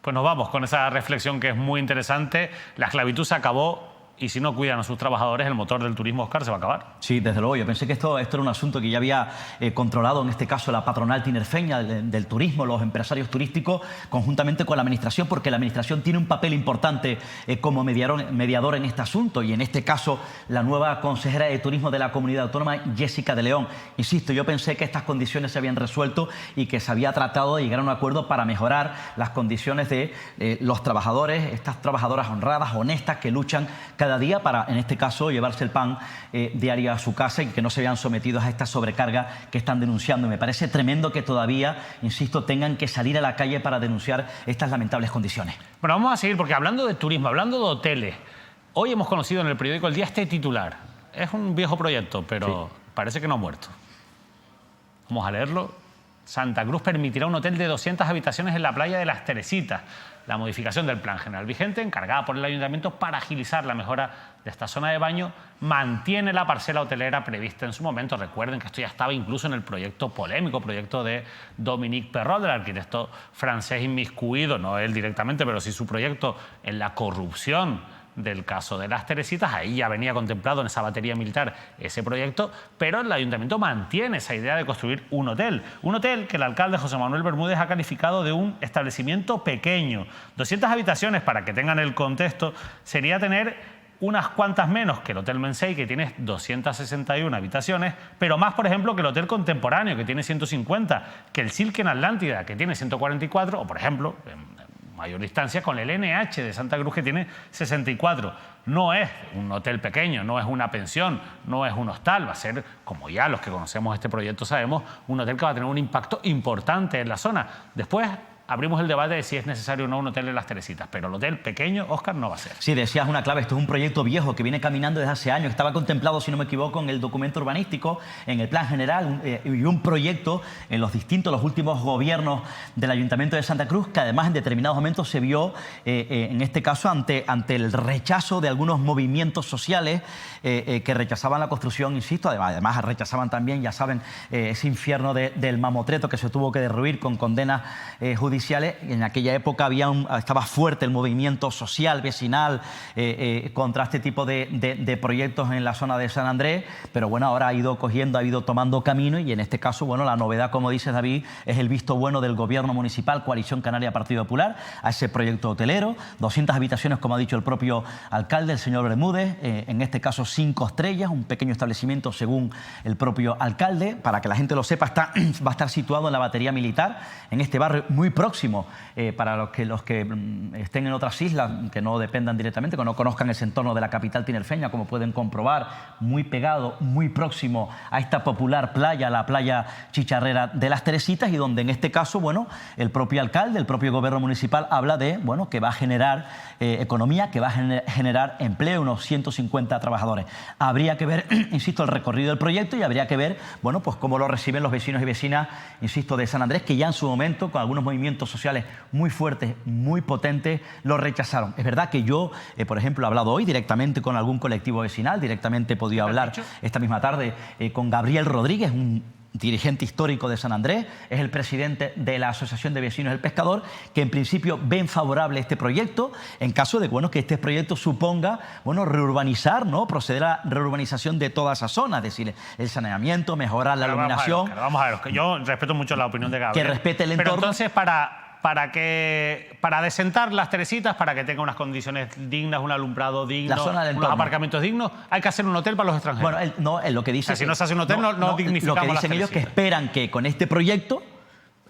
Pues nos vamos con esa reflexión que es muy interesante. La esclavitud se acabó y si no cuidan a sus trabajadores, el motor del turismo, Óscar, se va a acabar. Sí, desde luego. Yo pensé que esto era un asunto que ya había controlado, en este caso, la patronal tinerfeña del turismo, los empresarios turísticos, conjuntamente con la Administración, porque la Administración tiene un papel importante como mediador en este asunto, y en este caso, la nueva consejera de Turismo de la Comunidad Autónoma, Jessica de León. Insisto, yo pensé que estas condiciones se habían resuelto y que se había tratado de llegar a un acuerdo para mejorar las condiciones de los trabajadores, estas trabajadoras honradas, honestas, que luchan cada día para, en este caso, llevarse el pan diario a su casa y que no se vean sometidos a esta sobrecarga que están denunciando. Me parece tremendo que todavía, insisto, tengan que salir a la calle para denunciar estas lamentables condiciones. Bueno, vamos a seguir porque hablando de turismo, hablando de hoteles, hoy hemos conocido en el periódico El Día este titular. Es un viejo proyecto, pero sí, parece que no ha muerto. Vamos a leerlo. Santa Cruz permitirá un hotel de 200 habitaciones en la playa de Las Teresitas. La modificación del plan general vigente, encargada por el Ayuntamiento para agilizar la mejora de esta zona de baño, mantiene la parcela hotelera prevista en su momento. Recuerden que esto ya estaba incluso en el proyecto polémico, proyecto de Dominique Perrault, del arquitecto francés inmiscuido, no él directamente, pero sí su proyecto en la corrupción del caso de Las Teresitas. Ahí ya venía contemplado en esa batería militar ese proyecto, pero el Ayuntamiento mantiene esa idea de construir un hotel que el alcalde José Manuel Bermúdez ha calificado de un establecimiento pequeño. 200 habitaciones, para que tengan el contexto, sería tener unas cuantas menos que el Hotel Mensei, que tiene 261 habitaciones, pero más, por ejemplo, que el Hotel Contemporáneo, que tiene 150, que el Silken Atlántida, que tiene 144, o, por ejemplo, mayor distancia, con el NH de Santa Cruz, que tiene 64. No es un hotel pequeño, no es una pensión, no es un hostal. Va a ser, como ya los que conocemos este proyecto sabemos, un hotel que va a tener un impacto importante en la zona. Después abrimos el debate de si es necesario o no un hotel en Las Teresitas, pero el hotel pequeño, Óscar, no va a ser. Sí, decías una clave, esto es un proyecto viejo que viene caminando desde hace años, estaba contemplado, si no me equivoco, en el documento urbanístico, en el plan general, y un proyecto en los últimos gobiernos del Ayuntamiento de Santa Cruz, que además en determinados momentos se vio, en este caso, ante el rechazo de algunos movimientos sociales que rechazaban la construcción, insisto, además rechazaban también, ya saben, ese infierno del mamotreto que se tuvo que derruir con condenas judiciales. En aquella época estaba fuerte el movimiento social, vecinal, contra este tipo de proyectos en la zona de San Andrés, pero bueno, ahora ha ido tomando camino y en este caso, bueno, la novedad, como dice David, es el visto bueno del Gobierno municipal, Coalición Canaria Partido Popular, a ese proyecto hotelero, 200 habitaciones, como ha dicho el propio alcalde, el señor Bermúdez, en este caso 5 estrellas, un pequeño establecimiento según el propio alcalde, para que la gente lo sepa, va a estar situado en la batería militar, en este barrio muy próximo para los que estén en otras islas, que no dependan directamente, que no conozcan ese entorno de la capital tinerfeña, como pueden comprobar, muy pegado, muy próximo a esta popular playa, la playa chicharrera de Las Teresitas, y donde en este caso, bueno, el propio alcalde, el propio gobierno municipal habla de, bueno, que va a generar economía, que va a generar empleo, unos 150 trabajadores. Habría que ver, insisto, el recorrido del proyecto y habría que ver, bueno, pues cómo lo reciben los vecinos y vecinas, insisto, de San Andrés, que ya en su momento, con algunos movimientos sociales muy fuertes, muy potentes, lo rechazaron. Es verdad que yo, por ejemplo, he hablado hoy directamente con algún colectivo vecinal, directamente he podido hablar esta misma tarde con Gabriel Rodríguez, un dirigente histórico de San Andrés, es el presidente de la Asociación de Vecinos del Pescador, que en principio ven favorable este proyecto en caso de, bueno, que este proyecto suponga, bueno, reurbanizar, ¿no? Proceder a la reurbanización de toda esa zona, es decir, el saneamiento, mejorar la iluminación. Vamos a ver, que yo respeto mucho la opinión de Gabriel. Que respete el entorno. Pero entonces, para desentar Las Teresitas, para que tenga unas condiciones dignas, un alumbrado digno, unos aparcamientos dignos, hay que hacer un hotel para los extranjeros. Bueno, lo que dice... O sea, si no se hace un hotel, no dignificamos. Lo que dicen ellos es que esperan que con este proyecto...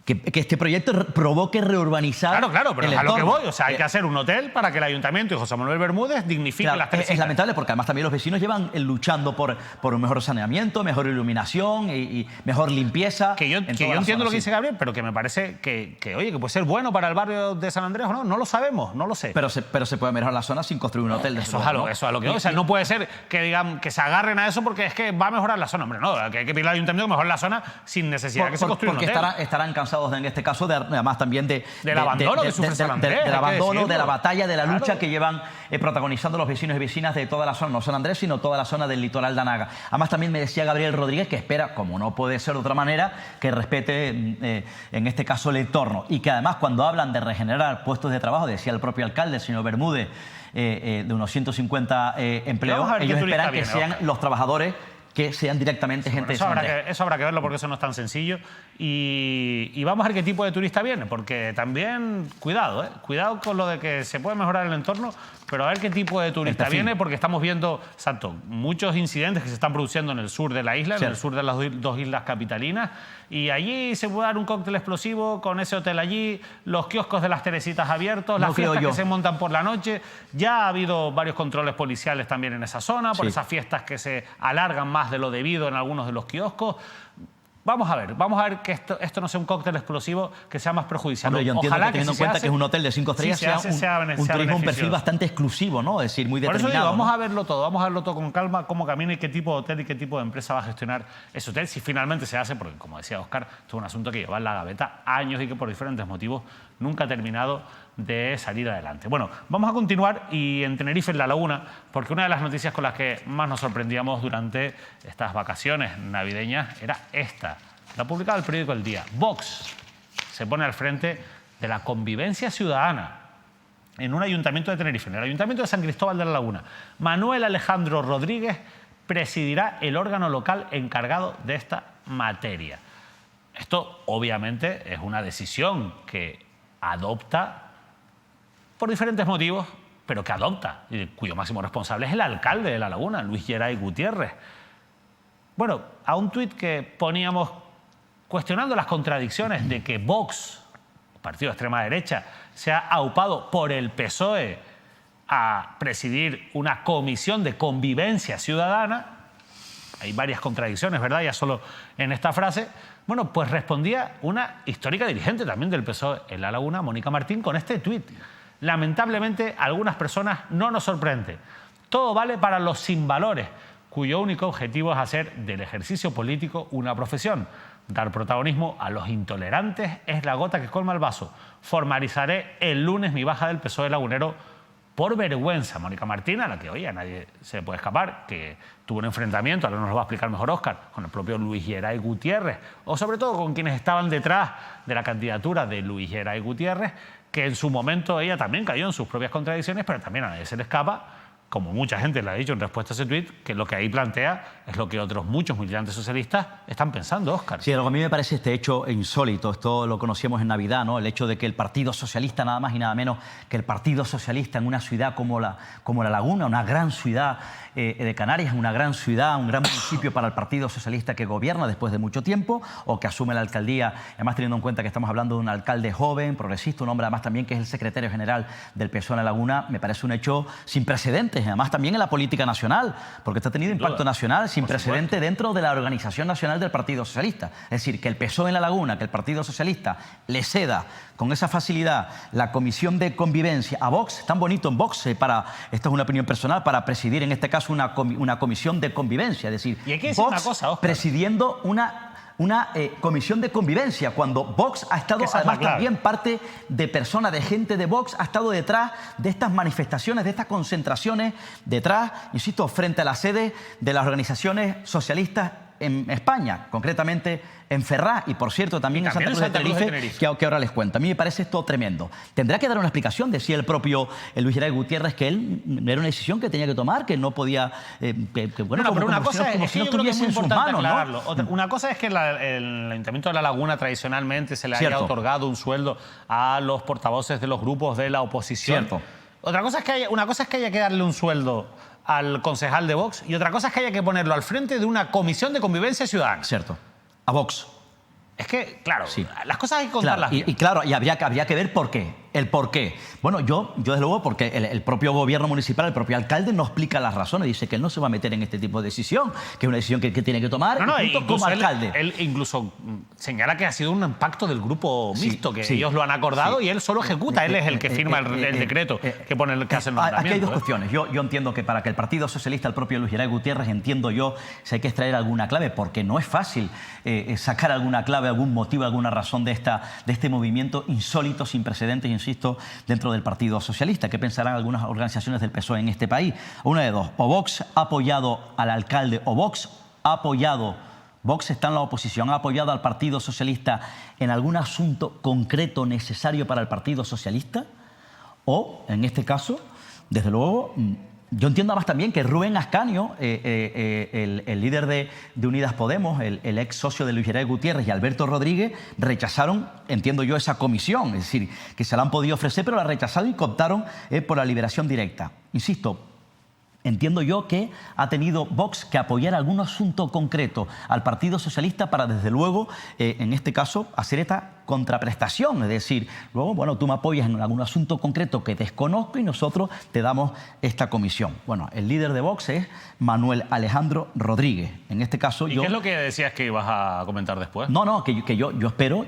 Que este proyecto provoque reurbanizar. Claro, pero es a lo que voy. O sea, hay que hacer un hotel para que el Ayuntamiento y José Manuel Bermúdez dignifiquen Las Teresitas. Es lamentable porque además también los vecinos llevan luchando por un mejor saneamiento, mejor iluminación y mejor limpieza. Que yo entiendo lo que dice Gabriel, pero que me parece que puede ser bueno para el barrio de San Andrés o no. No lo sabemos, no lo sé. Pero se puede mejorar la zona sin construir un hotel. Eso es a lo que voy. O sea, no puede ser que digan que se agarren a eso porque es que va a mejorar la zona. Hombre, no, que hay que pedirle al Ayuntamiento que mejore la zona sin necesidad de que se construya un hotel. Porque estarán cansados en este caso, además también del abandono que sufre San Andrés, del abandono, de la batalla, de la lucha que llevan protagonizando los vecinos y vecinas de toda la zona, no San Andrés, sino toda la zona del litoral de Anaga. Además también me decía Gabriel Rodríguez que espera, como no puede ser de otra manera, que respete en este caso el entorno y que además cuando hablan de regenerar puestos de trabajo, decía el propio alcalde, el señor Bermúdez, de unos 150 empleos, ellos esperan que sean los trabajadores que sean directamente gente de San Andrés. Eso habrá que verlo porque eso no es tan sencillo. Y vamos a ver qué tipo de turista viene, porque también, cuidado con lo de que se puede mejorar el entorno, pero a ver qué tipo de turista viene, porque estamos viendo, exacto, muchos incidentes que se están produciendo en el sur de la isla, en el sur de las dos islas capitalinas, y allí se puede dar un cóctel explosivo con ese hotel allí, los kioscos de Las Teresitas abiertos, las fiestas que se montan por la noche. Ya ha habido varios controles policiales también en esa zona, por esas fiestas que se alargan más de lo debido en algunos de los kioscos. Vamos a ver que esto no sea un cóctel explosivo que sea más perjudicial. Hombre, yo entiendo que teniendo en cuenta que es un hotel de 5 estrellas, sea un turismo, un perfil bastante exclusivo, ¿no? Es decir, muy determinado. Por eso digo, vamos a verlo todo con calma, cómo camina y qué tipo de hotel y qué tipo de empresa va a gestionar ese hotel, si finalmente se hace, porque como decía Óscar, esto es un asunto que lleva en la gaveta años y que por diferentes motivos nunca ha terminado de salir adelante. Bueno, vamos a continuar y en Tenerife, en La Laguna, porque una de las noticias con las que más nos sorprendíamos durante estas vacaciones navideñas era esta. La publicaba el periódico El Día. Vox se pone al frente de la convivencia ciudadana en un ayuntamiento de Tenerife, en el Ayuntamiento de San Cristóbal de La Laguna. Manuel Alejandro Rodríguez presidirá el órgano local encargado de esta materia. Esto, obviamente, es una decisión que adopta por diferentes motivos, pero que adopta, y cuyo máximo responsable es el alcalde de La Laguna, Luis Geray Gutiérrez. Bueno, a un tuit que poníamos cuestionando las contradicciones de que Vox, partido de extrema derecha, se ha aupado por el PSOE a presidir una comisión de convivencia ciudadana. Hay varias contradicciones, ¿verdad? Ya solo en esta frase. Bueno, pues respondía una histórica dirigente también del PSOE en La Laguna, Mónica Martín, con este tuit. Lamentablemente, a algunas personas no nos sorprende. Todo vale para los sin valores, cuyo único objetivo es hacer del ejercicio político una profesión. Dar protagonismo a los intolerantes es la gota que colma el vaso. Formalizaré el lunes mi baja del PSOE lagunero por vergüenza. Mónica Martín, a la que, oye, a nadie se le puede escapar, que tuvo un enfrentamiento, ahora nos lo va a explicar mejor Óscar, con el propio Luis Geray Gutiérrez, o sobre todo con quienes estaban detrás de la candidatura de Luis Geray Gutiérrez, que en su momento ella también cayó en sus propias contradicciones, pero también a nadie se le escapa, como mucha gente le ha dicho en respuesta a ese tuit, que lo que ahí plantea es lo que otros muchos militantes socialistas están pensando, Óscar. Sí, lo que a mí me parece este hecho insólito, esto lo conocíamos en Navidad, ¿no? El hecho de que el Partido Socialista, nada más y nada menos que el Partido Socialista en una ciudad como La Laguna, una gran ciudad de Canarias, una gran ciudad, un gran municipio para el Partido Socialista que gobierna después de mucho tiempo o que asume la alcaldía, además teniendo en cuenta que estamos hablando de un alcalde joven, progresista, un hombre además también que es el secretario general del PSOE en La Laguna, me parece un hecho sin precedentes, además también en la política nacional, porque está teniendo impacto nacional sin precedente dentro de la Organización Nacional del Partido Socialista. Es decir, que el PSOE en La Laguna, que el Partido Socialista le ceda con esa facilidad la Comisión de Convivencia a Vox, tan bonito en Vox, esto es una opinión personal, para presidir en este caso una Comisión de Convivencia, es decir, y hay que decir Vox una cosa, Óscar, presidiendo una comisión de convivencia, cuando Vox ha estado, además también parte de personas, de gente de Vox, ha estado detrás de estas manifestaciones, de estas concentraciones, detrás, insisto, frente a la sede de las organizaciones socialistas en España, concretamente en Ferraz y, por cierto, también en Santa Cruz de Tenerife, que ahora les cuento. A mí me parece esto tremendo. Tendrá que dar una explicación, decía el propio Luis Geray Gutiérrez, que él era una decisión que tenía que tomar, que no podía... bueno, pero una cosa es que yo creo que es muy importante aclararlo. Una cosa es que el Ayuntamiento de La Laguna tradicionalmente se le haya otorgado un sueldo a los portavoces de los grupos de la oposición. Cierto. Una cosa es que haya que darle un sueldo al concejal de Vox y otra cosa es que haya que ponerlo al frente de una comisión de convivencia ciudadana. Cierto. A Vox. Es que, claro, las cosas hay que contarlas bien. Y claro, y habría que ver por qué. El por qué. Bueno, yo desde luego, porque el propio gobierno municipal, el propio alcalde no explica las razones. Dice que él no se va a meter en este tipo de decisión, que es una decisión que tiene que tomar como alcalde. Él incluso señala que ha sido un impacto del grupo mixto, que ellos lo han acordado y él solo ejecuta. Él es el que firma el decreto que pone el que hace el nombramiento. Aquí hay dos cuestiones. Yo entiendo que para que el Partido Socialista, el propio Luis Geray Gutiérrez, entiendo yo, si hay que extraer alguna clave, porque no es fácil sacar alguna clave, algún motivo, alguna razón de este movimiento insólito, sin precedentes, insisto, dentro del Partido Socialista. ¿Qué pensarán algunas organizaciones del PSOE en este país? Una de dos. O Vox ha apoyado al alcalde, o Vox está en la oposición, ha apoyado al Partido Socialista en algún asunto concreto necesario para el Partido Socialista, o, en este caso, desde luego... Yo entiendo además también que Rubén Ascanio, el líder de Unidas Podemos, el ex socio de Luis Geray Gutiérrez, y Alberto Rodríguez rechazaron, entiendo yo, esa comisión. Es decir, que se la han podido ofrecer, pero la rechazaron y cooptaron por la liberación directa. Insisto, entiendo yo que ha tenido Vox que apoyar algún asunto concreto al Partido Socialista para, desde luego, en este caso, hacer esta contraprestación. Es decir, luego, bueno, tú me apoyas en algún asunto concreto que desconozco y nosotros te damos esta comisión. Bueno, el líder de Vox es Manuel Alejandro Rodríguez. En este caso, ¿Y qué es lo que decías que ibas a comentar después? No, que yo espero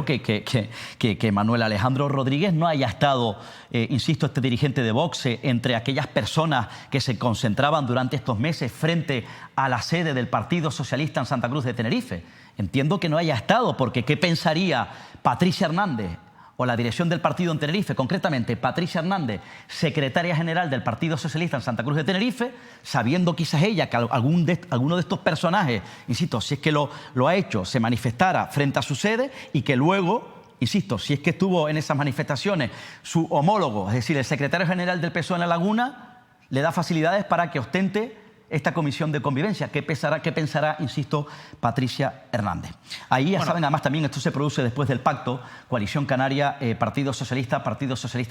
que Manuel Alejandro Rodríguez no haya estado, insisto, este dirigente de Vox, entre aquellas personas que se concentraban durante estos meses frente a la sede del Partido Socialista en Santa Cruz de Tenerife. Entiendo que no haya estado, porque ¿qué pensaría Patricia Hernández o la dirección del partido en Tenerife, concretamente Patricia Hernández, secretaria general del Partido Socialista en Santa Cruz de Tenerife, sabiendo quizás ella que alguno de estos personajes, insisto, si es que lo ha hecho, se manifestara frente a su sede y que luego, insisto, si es que estuvo en esas manifestaciones su homólogo, es decir, el secretario general del PSOE en La Laguna, le da facilidades para que ostente esta comisión de convivencia? ¿Qué pensará, insisto, Patricia Hernández? Ahí ya saben, además también esto se produce después del pacto Coalición Canaria, Partido Socialista,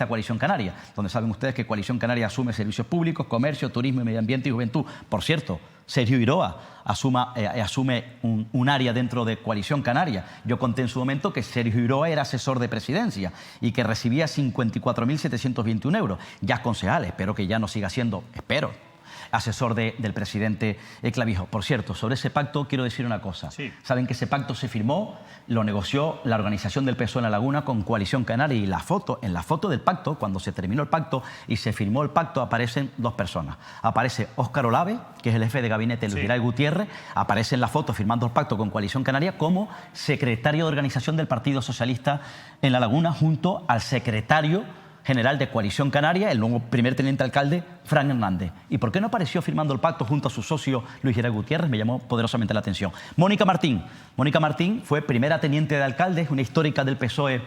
Coalición Canaria, donde saben ustedes que Coalición Canaria asume servicios públicos, comercio, turismo, medio ambiente y juventud. Por cierto, Sergio Iroa asume un área dentro de Coalición Canaria. Yo conté en su momento que Sergio Iroa era asesor de presidencia y que recibía 54.721 euros. Ya es concejal, espero que ya no siga siendo, espero, asesor del presidente Clavijo. Por cierto, sobre ese pacto quiero decir una cosa. Sí. Saben que ese pacto se firmó, lo negoció la organización del PSOE en La Laguna con Coalición Canaria, y en la foto del pacto, cuando se terminó el pacto y se firmó el pacto, aparecen dos personas. Aparece Óscar Olave, que es el jefe de gabinete de Luis Geray Gutiérrez, aparece en la foto firmando el pacto con Coalición Canaria como secretario de organización del Partido Socialista en La Laguna, junto al secretario general de Coalición Canaria, el nuevo primer teniente alcalde, Fran Hernández. ¿Y por qué no apareció firmando el pacto junto a su socio Luis Geray Gutiérrez? Me llamó poderosamente la atención. Mónica Martín. Mónica Martín fue primera teniente de alcalde, una histórica del PSOE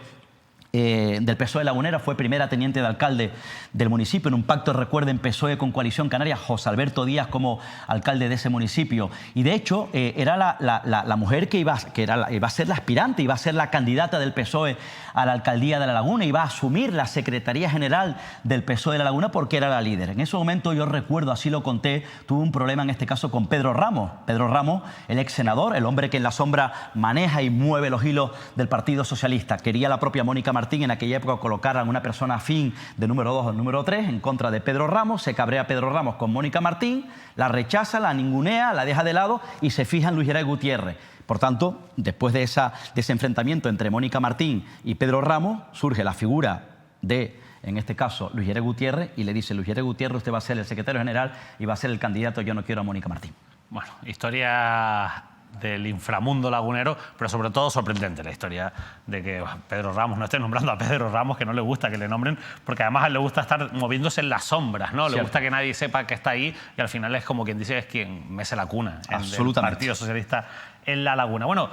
Lagunera, fue primera teniente de alcalde del municipio en un pacto, recuerden, PSOE con Coalición Canaria, José Alberto Díaz como alcalde de ese municipio. Y de hecho era la mujer que iba a ser la aspirante, iba a ser la candidata del PSOE a la alcaldía de La Laguna, iba a asumir la Secretaría General del PSOE de La Laguna porque era la líder. En ese momento, yo recuerdo, así lo conté, tuve un problema en este caso con Pedro Ramos. Pedro Ramos, el ex senador, el hombre que en la sombra maneja y mueve los hilos del Partido Socialista. Quería la propia Mónica Martín en aquella época colocar a una persona afín de número 2 o número 3 en contra de Pedro Ramos. Se cabrea Pedro Ramos con Mónica Martín, la rechaza, la ningunea, la deja de lado y se fija en Luis Geray Gutiérrez. Por tanto, después de ese enfrentamiento entre Mónica Martín y Pedro Ramos, surge la figura de, en este caso, Luis Geray Gutiérrez, y le dice: Luis Geray Gutiérrez, usted va a ser el secretario general y va a ser el candidato, yo no quiero a Mónica Martín. Bueno, historia del inframundo lagunero, pero sobre todo sorprendente la historia de que Pedro Ramos, no esté nombrando a Pedro Ramos, que no le gusta que le nombren, porque además a él le gusta estar moviéndose en las sombras, ¿no? Le gusta que nadie sepa que está ahí, y al final es como quien dice, es quien mece la cuna del Partido Socialista en La Laguna. Bueno,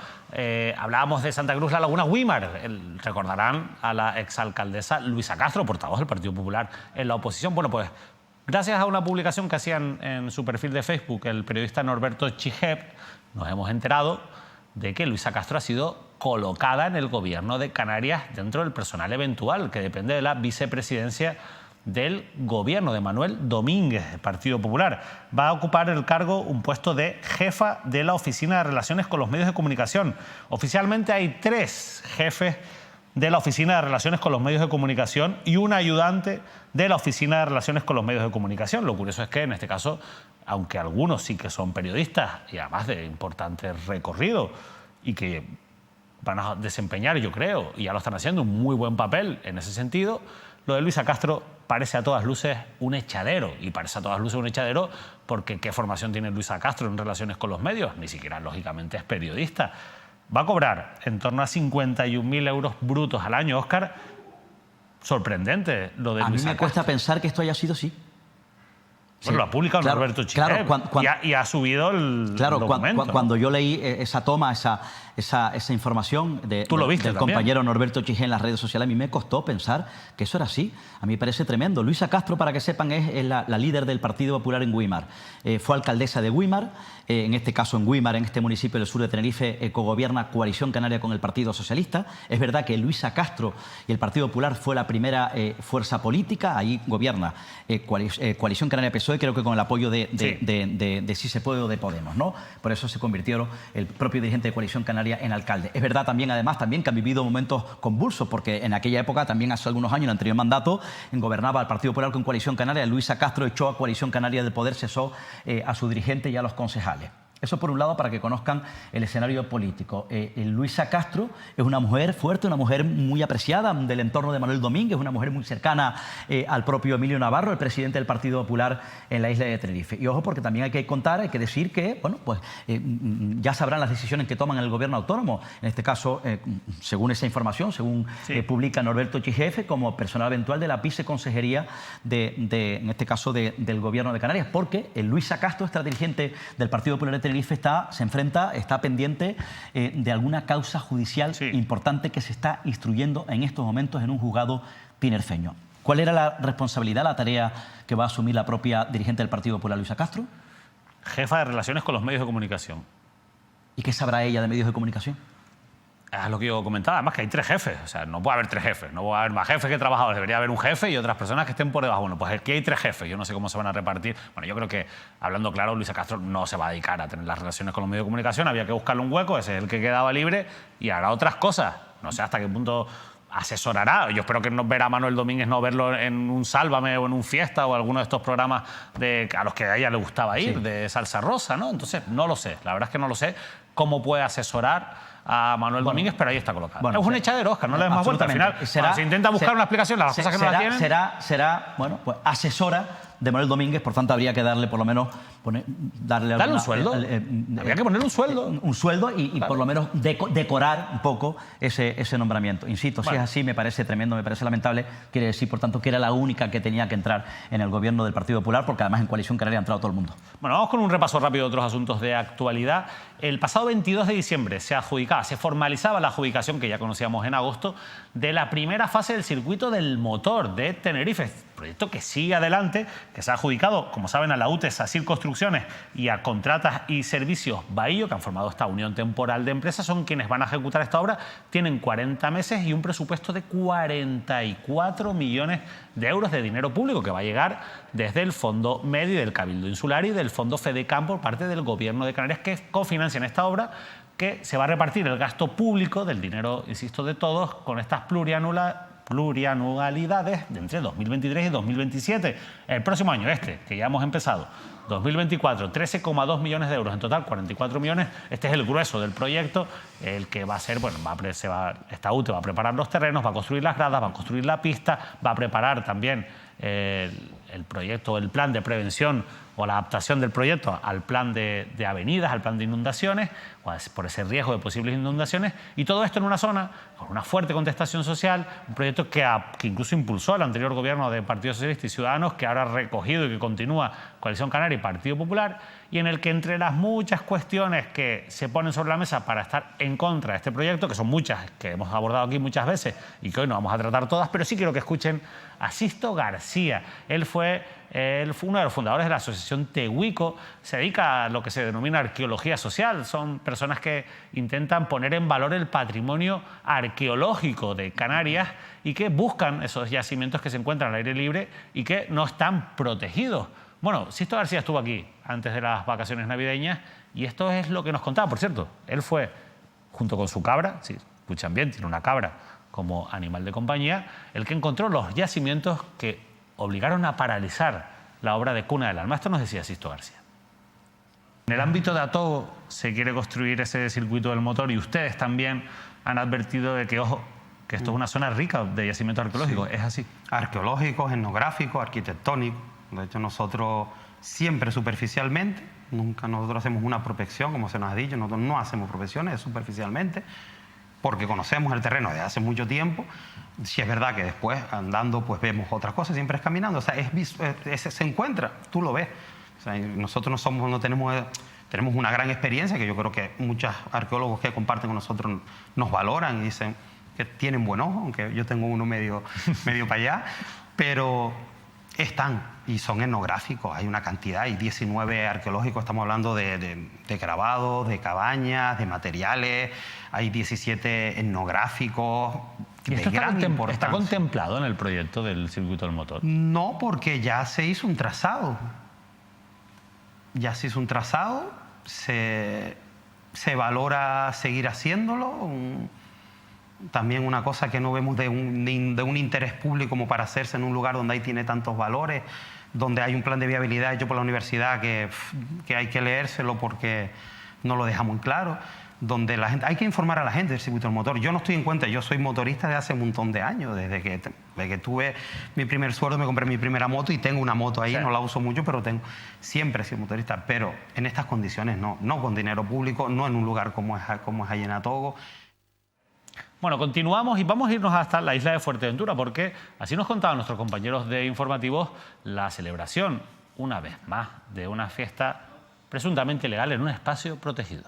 hablábamos de Santa Cruz, La Laguna, Güímar. Recordarán a la exalcaldesa Luisa Castro, portavoz del Partido Popular en la oposición. Bueno, pues gracias a una publicación que hacían en su perfil de Facebook el periodista Norberto Chijep, nos hemos enterado de que Luisa Castro ha sido colocada en el gobierno de Canarias dentro del personal eventual, que depende de la vicepresidencia del gobierno de Manuel Domínguez, del Partido Popular. Va a ocupar el cargo, un puesto de jefa de la Oficina de Relaciones con los Medios de Comunicación. Oficialmente hay 3 jefes de la Oficina de Relaciones con los Medios de Comunicación y un ayudante de la Oficina de Relaciones con los Medios de Comunicación. Lo curioso es que en este caso, aunque algunos sí que son periodistas y además de importante recorrido y que van a desempeñar, yo creo, y ya lo están haciendo, un muy buen papel en ese sentido, lo de Luisa Castro parece a todas luces un echadero, y parece a todas luces un echadero porque ¿qué formación tiene Luisa Castro en relaciones con los medios? Ni siquiera, lógicamente, es periodista. Va a cobrar en torno a 51.000 euros brutos al año, Óscar. Sorprendente lo de Luisa Castro. A mí me cuesta pensar que esto haya sido así. Bueno, lo ha publicado Norberto Chijep y ha subido el documento. Cuando yo leí esa toma, esa información del compañero Norberto Chijep en las redes sociales, a mí me costó pensar que eso era así. A mí me parece tremendo. Luisa Castro, para que sepan, es la líder del Partido Popular en Güímar. Fue alcaldesa de Güímar. En este caso, en Güímar, en este municipio del sur de Tenerife, cogobierna Coalición Canaria con el Partido Socialista. Es verdad que Luisa Castro y el Partido Popular fue la primera fuerza política. Ahí gobierna Coalición Canaria PSOE, creo que con el apoyo de Si Se Puede o de Podemos, ¿no? Por eso se convirtieron el propio dirigente de Coalición Canaria en alcalde. Es verdad también, además, que han vivido momentos convulsos, porque en aquella época, también hace algunos años, en el anterior mandato, gobernaba el Partido Popular con Coalición Canaria. Luisa Castro echó a Coalición Canaria del poder, cesó a su dirigente y a los concejales. Eso por un lado, para que conozcan el escenario político. Luisa Castro es una mujer fuerte, una mujer muy apreciada del entorno de Manuel Domínguez, una mujer muy cercana al propio Emilio Navarro, el presidente del Partido Popular en la isla de Tenerife. Y ojo, porque también hay que contar, hay que decir que, bueno, pues ya sabrán las decisiones que toman en el gobierno autónomo. En este caso, según esa información, según publica Norberto Chijef, como personal eventual de la viceconsejería en este caso del gobierno de Canarias, porque Luisa Castro, esta dirigente del Partido Popular de Tenerife, está pendiente de alguna causa judicial importante que se está instruyendo en estos momentos en un juzgado tinerfeño. ¿Cuál era la responsabilidad, la tarea que va a asumir la propia dirigente del Partido Popular, Luisa Castro? Jefa de Relaciones con los Medios de Comunicación. ¿Y qué sabrá ella de medios de comunicación? Es lo que yo comentaba, además que hay 3 jefes, o sea, no puede haber 3 jefes, no puede haber más jefes que trabajadores, debería haber un jefe y otras personas que estén por debajo. Bueno, pues aquí hay 3 jefes, yo no sé cómo se van a repartir. Bueno, yo creo que, hablando claro, Luisa Castro no se va a dedicar a tener las relaciones con los medios de comunicación, había que buscarle un hueco, ese es el que quedaba libre, y hará otras cosas. No sé hasta qué punto asesorará. Yo espero que nos verá Manuel Domínguez, no verlo en un Sálvame o en un Fiesta o alguno de estos programas a los que a ella le gustaba ir, de salsa rosa, ¿no? Entonces, no lo sé. La verdad es que no lo sé cómo puede asesorar a Manuel Domínguez, pero ahí está colocado. Bueno, es un echadero, Oscar, no le des más vuelta. Al final, cuando se intenta buscar una explicación a las cosas que no la tienen... Será, bueno, pues asesora de Manuel Domínguez, por tanto habría que darle por lo menos... darle un sueldo. Habría que ponerle un sueldo. Un sueldo y por lo menos decorar un poco ese nombramiento. Insisto, si es así, me parece tremendo, me parece lamentable. Quiere decir, por tanto, que era la única que tenía que entrar en el gobierno del Partido Popular, porque además en Coalición Canaria ha entrado todo el mundo. Bueno, vamos con un repaso rápido de otros asuntos de actualidad. El pasado 22 de diciembre se formalizaba la adjudicación, que ya conocíamos en agosto, de la primera fase del circuito del motor de Tenerife. Proyecto que sigue adelante, que se ha adjudicado, como saben, a la UTES, a SIR Construcciones y a Contratas y Servicios Bahío, que han formado esta unión temporal de empresas, son quienes van a ejecutar esta obra. Tienen 40 meses y un presupuesto de 44 millones de euros de dinero público que va a llegar desde el Fondo MEDI, del Cabildo Insular y del Fondo FEDECAM por parte del Gobierno de Canarias, que cofinancian esta obra, que se va a repartir el gasto público del dinero, insisto, de todos, con estas plurianualidades de entre 2023 y 2027. El próximo año, que ya hemos empezado, 2024, 13,2 millones de euros, en total 44 millones. Este es el grueso del proyecto, el que va a ser, bueno, esta UTE va a preparar los terrenos, va a construir las gradas, va a construir la pista, va a preparar también el proyecto, el plan de prevención o la adaptación del proyecto al plan de avenidas, al plan de inundaciones, por ese riesgo de posibles inundaciones, y todo esto en una zona con una fuerte contestación social, un proyecto que incluso impulsó el anterior gobierno de Partido Socialista y Ciudadanos, que ahora ha recogido y que continúa Coalición Canaria y Partido Popular, y en el que entre las muchas cuestiones que se ponen sobre la mesa para estar en contra de este proyecto, que son muchas, que hemos abordado aquí muchas veces y que hoy no vamos a tratar todas, pero sí quiero que escuchen a Sisto García. Él fue uno de los fundadores de la asociación Tehuico, se dedica a lo que se denomina arqueología social. Son personas que intentan poner en valor el patrimonio arqueológico de Canarias y que buscan esos yacimientos que se encuentran al aire libre y que no están protegidos. Bueno, Sisto García estuvo aquí antes de las vacaciones navideñas y esto es lo que nos contaba. Por cierto, él fue, junto con su cabra, si escuchan bien, tiene una cabra como animal de compañía, el que encontró los yacimientos que obligaron a paralizar la obra de Cuna del Alma. Esto nos decía Sisto García. En el ámbito de Atogo se quiere construir ese circuito del motor y ustedes también han advertido de que, ojo, que esto es una zona rica de yacimientos arqueológicos. Sí. ¿Es así? Arqueológicos, etnográficos, arquitectónicos. De hecho, nosotros siempre superficialmente, nunca nosotros hacemos una prospección, como se nos ha dicho, nosotros no hacemos prospecciones, superficialmente, porque conocemos el terreno desde hace mucho tiempo. Si es verdad que después, andando, pues vemos otras cosas, siempre es caminando. O sea, se encuentra, tú lo ves. O sea, nosotros tenemos una gran experiencia que yo creo que muchos arqueólogos que comparten con nosotros nos valoran y dicen que tienen buen ojo, aunque yo tengo uno medio para allá, pero están y son etnográficos, hay una cantidad, hay 19 arqueológicos, estamos hablando de grabados, de cabañas, de materiales, hay 17 etnográficos. ¿Y esto está contemplado en el proyecto del circuito del motor? No, porque ya se hizo un trazado. Ya se hizo un trazado, se valora seguir haciéndolo. También una cosa que no vemos de un interés público como para hacerse en un lugar donde ahí tiene tantos valores, donde hay un plan de viabilidad hecho por la universidad que hay que leérselo porque no lo deja muy claro, donde la gente, hay que informar a la gente del circuito del motor. Yo no estoy en cuenta, yo soy motorista desde hace un montón de años, desde que tuve mi primer sueldo, me compré mi primera moto y tengo una moto ahí, sí. No la uso mucho, pero siempre he sido motorista, pero en estas condiciones no con dinero público, no en un lugar como es ahí en Atogo. Bueno, continuamos y vamos a irnos hasta la isla de Fuerteventura porque, así nos contaban nuestros compañeros de informativos, la celebración, una vez más, de una fiesta presuntamente ilegal en un espacio protegido.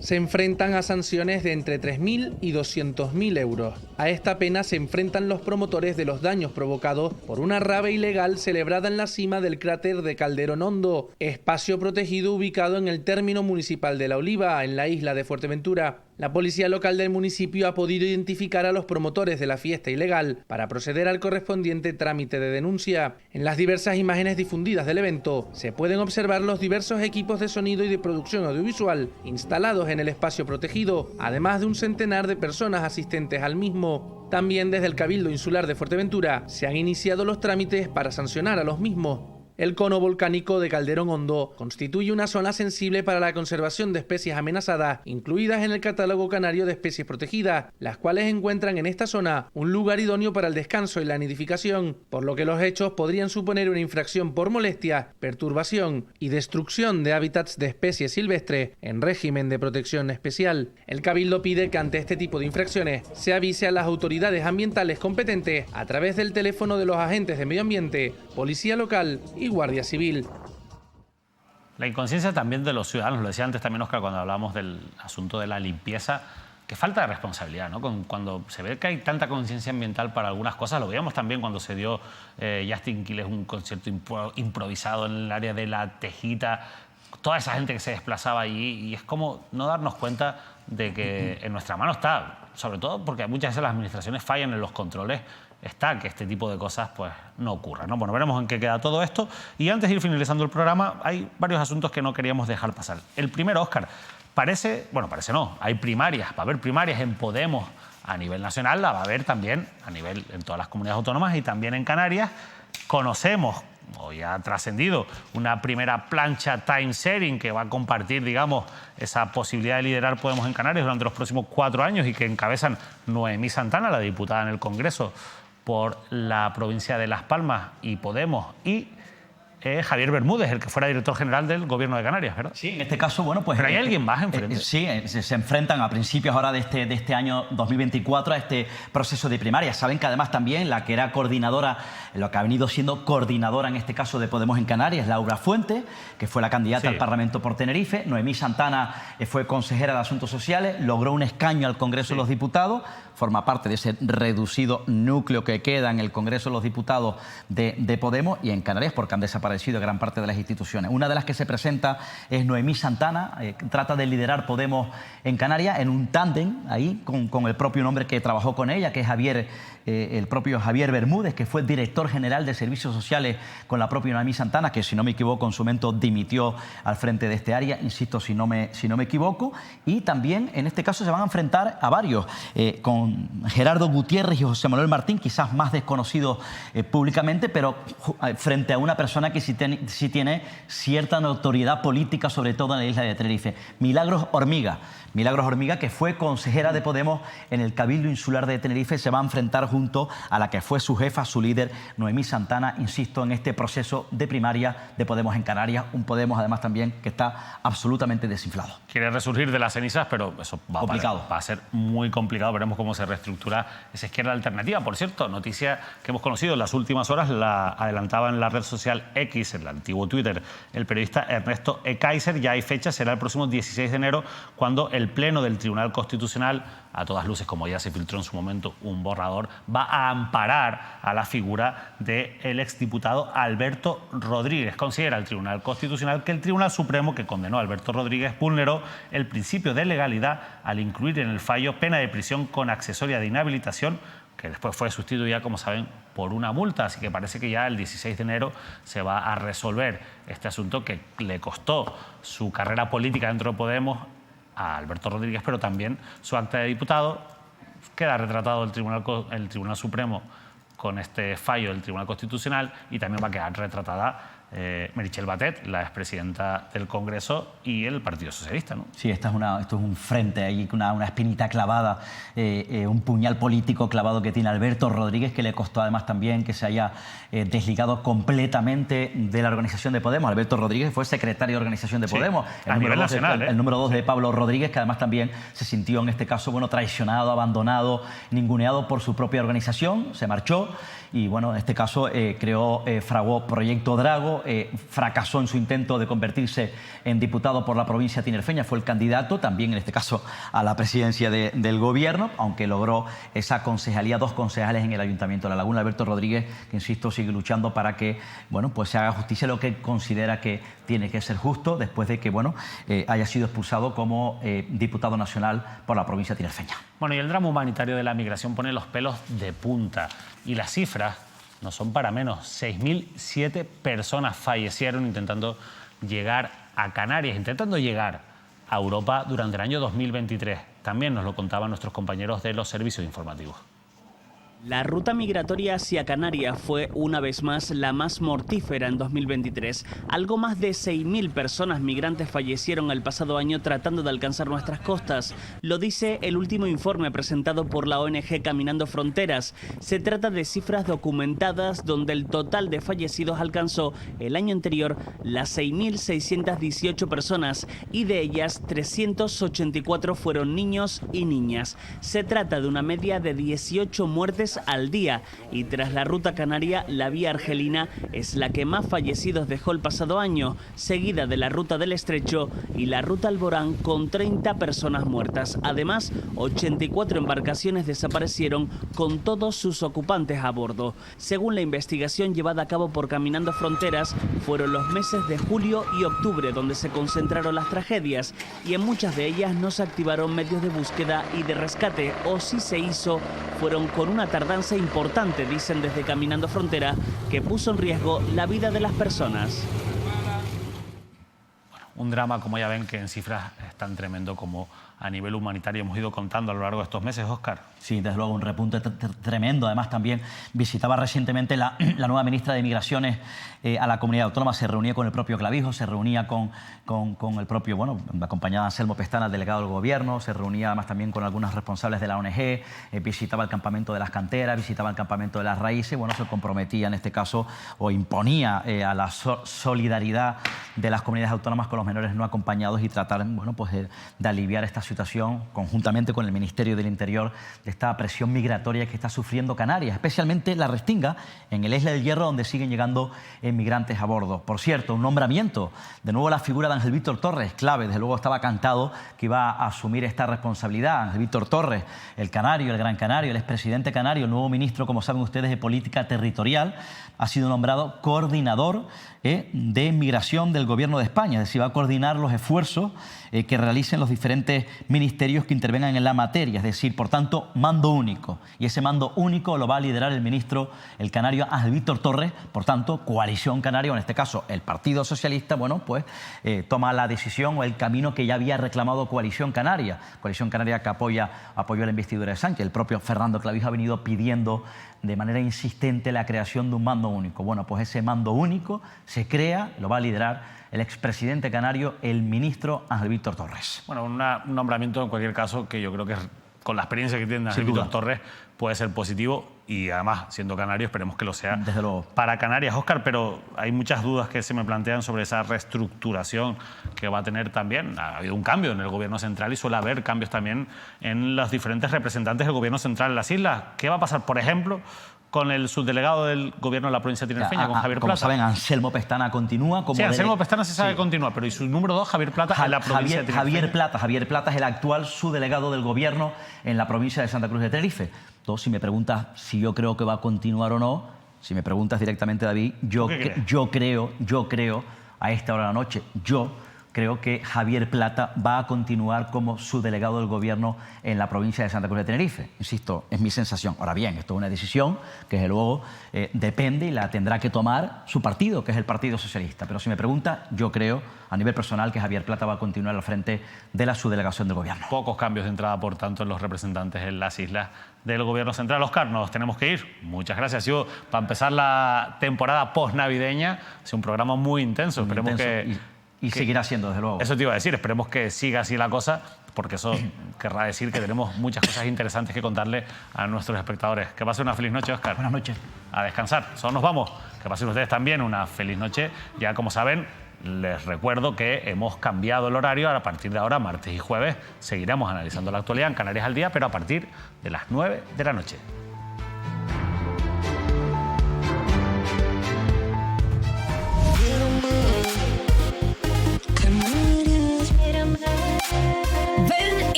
Se enfrentan a sanciones de entre 3.000 y 200.000 euros. A esta pena se enfrentan los promotores de los daños provocados por una rave ilegal celebrada en la cima del cráter de Calderón Hondo, espacio protegido ubicado en el término municipal de La Oliva, en la isla de Fuerteventura. La policía local del municipio ha podido identificar a los promotores de la fiesta ilegal para proceder al correspondiente trámite de denuncia. En las diversas imágenes difundidas del evento se pueden observar los diversos equipos de sonido y de producción audiovisual instalados en el espacio protegido, además de un centenar de personas asistentes al mismo. También desde el Cabildo Insular de Fuerteventura se han iniciado los trámites para sancionar a los mismos. El cono volcánico de Calderón Hondo constituye una zona sensible para la conservación de especies amenazadas, incluidas en el catálogo canario de especies protegidas, las cuales encuentran en esta zona un lugar idóneo para el descanso y la nidificación, por lo que los hechos podrían suponer una infracción por molestia, perturbación y destrucción de hábitats de especies silvestres en régimen de protección especial. El Cabildo pide que ante este tipo de infracciones se avise a las autoridades ambientales competentes a través del teléfono de los agentes de medio ambiente, policía local y Guardia Civil. La inconsciencia también de los ciudadanos, lo decía antes también Óscar cuando hablábamos del asunto de la limpieza, que falta de responsabilidad, ¿no? Cuando se ve que hay tanta conciencia ambiental para algunas cosas, lo veíamos también cuando se dio Justin Quiles un concierto improvisado en el área de La Tejita, toda esa gente que se desplazaba allí, y es como no darnos cuenta de que en nuestra mano está, sobre todo porque muchas veces las administraciones fallan en los controles, está que este tipo de cosas pues no ocurran, ¿no? Bueno, veremos en qué queda todo esto. Y antes de ir finalizando el programa, hay varios asuntos que no queríamos dejar pasar. El primero, Óscar, parece no, hay primarias, va a haber primarias en Podemos a nivel nacional, la va a haber también a nivel en todas las comunidades autónomas y también en Canarias. Conocemos, o ya ha trascendido, una primera plancha time sharing que va a compartir, digamos, esa posibilidad de liderar Podemos en Canarias durante los próximos 4 años y que encabezan Noemí Santana, la diputada en el Congreso por la provincia de Las Palmas y Podemos, y Javier Bermúdez, el que fuera director general del Gobierno de Canarias, ¿verdad? Sí, en este caso, bueno, pues... ¿Pero hay alguien más enfrente? Sí, se enfrentan a principios ahora de este año 2024 a este proceso de primarias. Saben que además también la que era coordinadora, lo que ha venido siendo coordinadora en este caso de Podemos en Canarias, Laura Fuente, que fue la candidata al Parlamento por Tenerife. Noemí Santana fue consejera de Asuntos Sociales, logró un escaño al Congreso de los Diputados, forma parte de ese reducido núcleo que queda en el Congreso de los Diputados de Podemos, y en Canarias porque han desaparecido gran parte de las instituciones. Una de las que se presenta es Noemí Santana, trata de liderar Podemos en Canarias en un tándem ahí con el propio nombre que trabajó con ella, que es el propio Javier Bermúdez, que fue director general de Servicios Sociales con la propia Noemí Santana, que si no me equivoco en su momento dimitió al frente de este área, insisto, si no me equivoco. Y también en este caso se van a enfrentar a varios, con Gerardo Gutiérrez y José Manuel Martín, quizás más desconocidos públicamente, pero frente a una persona que sí tiene cierta notoriedad política, sobre todo en la isla de Tenerife. Milagros Hormiga, que fue consejera de Podemos en el Cabildo Insular de Tenerife, se va a enfrentar junto a la que fue su jefa, su líder, Noemí Santana, insisto, en este proceso de primaria de Podemos en Canarias, un Podemos además también que está absolutamente desinflado. Quiere resurgir de las cenizas, pero eso va a ser muy complicado. Veremos cómo se reestructura esa izquierda alternativa. Por cierto, noticia que hemos conocido en las últimas horas, la adelantaba en la red social X, el antiguo Twitter, el periodista Ernesto E. Kaiser. Ya hay fecha, será el próximo 16 de enero, cuando el Pleno del Tribunal Constitucional, a todas luces, como ya se filtró en su momento un borrador, va a amparar a la figura del exdiputado Alberto Rodríguez. Considera el Tribunal Constitucional que el Tribunal Supremo, que condenó a Alberto Rodríguez, vulneró el principio de legalidad al incluir en el fallo pena de prisión con accesoria de inhabilitación, que después fue sustituida, como saben, por una multa. Así que parece que ya el 16 de enero se va a resolver este asunto que le costó su carrera política dentro de Podemos a Alberto Rodríguez, pero también su acta de diputado. Queda retratado el Tribunal Supremo con este fallo del Tribunal Constitucional, y también va a quedar retratada Meritxell Batet, la expresidenta del Congreso, y el Partido Socialista, ¿no? Sí, esto es un frente ahí, una espinita clavada, un puñal político clavado que tiene Alberto Rodríguez, que le costó además también que se haya desligado completamente de la organización de Podemos. Alberto Rodríguez fue secretario de organización de Podemos, a nivel nacional, el número 2 de Pablo Rodríguez, que además también se sintió en este caso, bueno, traicionado, abandonado, ninguneado por su propia organización, se marchó y, bueno, en este caso fraguó Proyecto Drago, fracasó en su intento de convertirse en diputado por la provincia tinerfeña, fue el candidato también en este caso a la presidencia del gobierno, aunque logró esa concejalía, 2 concejales en el Ayuntamiento de La Laguna. Alberto Rodríguez, que insisto, sigue luchando para que, bueno, pues se haga justicia, lo que considera que tiene que ser justo, después de que, bueno, haya sido expulsado como diputado nacional por la provincia tinerfeña. Bueno, y el drama humanitario de la migración pone los pelos de punta, y las cifras no son para menos. 6.007 personas fallecieron intentando llegar a Canarias, intentando llegar a Europa durante el año 2023. También nos lo contaban nuestros compañeros de los servicios informativos. La ruta migratoria hacia Canarias fue una vez más la más mortífera en 2023. Algo más de 6.000 personas migrantes fallecieron el pasado año tratando de alcanzar nuestras costas. Lo dice el último informe presentado por la ONG Caminando Fronteras. Se trata de cifras documentadas donde el total de fallecidos alcanzó el año anterior las 6.618 personas y de ellas 384 fueron niños y niñas. Se trata de una media de 18 muertes al día y tras la ruta canaria, la vía argelina es la que más fallecidos dejó el pasado año, seguida de la ruta del Estrecho y la ruta Alborán con 30 personas muertas. Además, 84 embarcaciones desaparecieron con todos sus ocupantes a bordo. Según la investigación llevada a cabo por Caminando Fronteras, fueron los meses de julio y octubre donde se concentraron las tragedias y en muchas de ellas no se activaron medios de búsqueda y de rescate, o si se hizo, fueron con una tardanza importante, dicen desde Caminando Frontera, que puso en riesgo la vida de las personas. Bueno, un drama, como ya ven, que en cifras es tan tremendo como a nivel humanitario hemos ido contando a lo largo de estos meses, Óscar. Sí, desde luego, un repunte tremendo. Además, también visitaba recientemente la nueva ministra de Migraciones a la comunidad autónoma. Se reunía con el propio Clavijo, se reunía con el propio, bueno, acompañada de Anselmo Pestana, el delegado del gobierno, se reunía además también con algunos responsables de la ONG, visitaba el campamento de las canteras, visitaba el campamento de las raíces. Bueno, se comprometía en este caso o imponía a la solidaridad de las comunidades autónomas con los menores no acompañados y tratar, bueno, pues de aliviar esta situación conjuntamente con el Ministerio del Interior de esta presión migratoria que está sufriendo Canarias, especialmente la Restinga, en el Isla del Hierro, donde siguen llegando migrantes a bordo. Por cierto, un nombramiento, de nuevo la figura de Ángel Víctor Torres, clave, desde luego estaba cantado que iba a asumir esta responsabilidad. Ángel Víctor Torres, el canario, el gran canario, el expresidente canario, el nuevo ministro, como saben ustedes, de Política Territorial, ha sido nombrado coordinador de migración del Gobierno de España, es decir, va a coordinar los esfuerzos que realicen los diferentes ministerios que intervengan en la materia, es decir, por tanto, mando único. Y ese mando único lo va a liderar el ministro, el canario Ángel Víctor Torres, por tanto, Coalición Canaria, o en este caso el Partido Socialista, bueno, pues toma la decisión o el camino que ya había reclamado Coalición Canaria que apoyó la investidura de Sánchez. El propio Fernando Clavijo ha venido pidiendo de manera insistente la creación de un mando único. Bueno, pues ese mando único se crea, lo va a liderar el expresidente canario, el ministro Ángel Víctor Torres. Bueno, un nombramiento en cualquier caso que yo creo que con la experiencia que tiene Ángel Víctor Torres puede ser positivo y además, siendo canario, esperemos que lo sea desde luego para Canarias, Óscar, pero hay muchas dudas que se me plantean sobre esa reestructuración que va a tener también. Ha habido un cambio en el gobierno central y suele haber cambios también en los diferentes representantes del gobierno central en las islas. ¿Qué va a pasar, por ejemplo, con el subdelegado del gobierno de la provincia de Tinerfeña, con Javier Plata? Como saben, Anselmo Pestana continúa como... Sí, Anselmo Pestana se sabe que continúa, pero ¿y su número 2, Javier Plata, en la provincia de Tinerfeña? Javier Plata es el actual subdelegado del gobierno en la provincia de Santa Cruz de Tenerife. Entonces, si me preguntas si yo creo que va a continuar o no, si me preguntas directamente, David, yo creo, a esta hora de la noche, creo que Javier Plata va a continuar como subdelegado del gobierno en la provincia de Santa Cruz de Tenerife. Insisto, es mi sensación. Ahora bien, esto es una decisión que desde luego depende y la tendrá que tomar su partido, que es el Partido Socialista. Pero si me pregunta, yo creo a nivel personal que Javier Plata va a continuar al frente de la subdelegación del gobierno. Pocos cambios de entrada, por tanto, en los representantes en las islas del gobierno central. Óscar, nos tenemos que ir. Muchas gracias. Ha sido, para empezar la temporada post-navideña, ha sido un programa muy intenso. Esperemos que... Y seguirá siendo, desde luego. Eso te iba a decir, esperemos que siga así la cosa, porque eso querrá decir que tenemos muchas cosas interesantes que contarle a nuestros espectadores. Que pasen una feliz noche, Óscar. Buenas noches. A descansar. Solo nos vamos. Que pasen ustedes también una feliz noche. Ya como saben, les recuerdo que hemos cambiado el horario. A partir de ahora, martes y jueves, seguiremos analizando la actualidad en Canarias al Día, pero a partir de las 9 de la noche.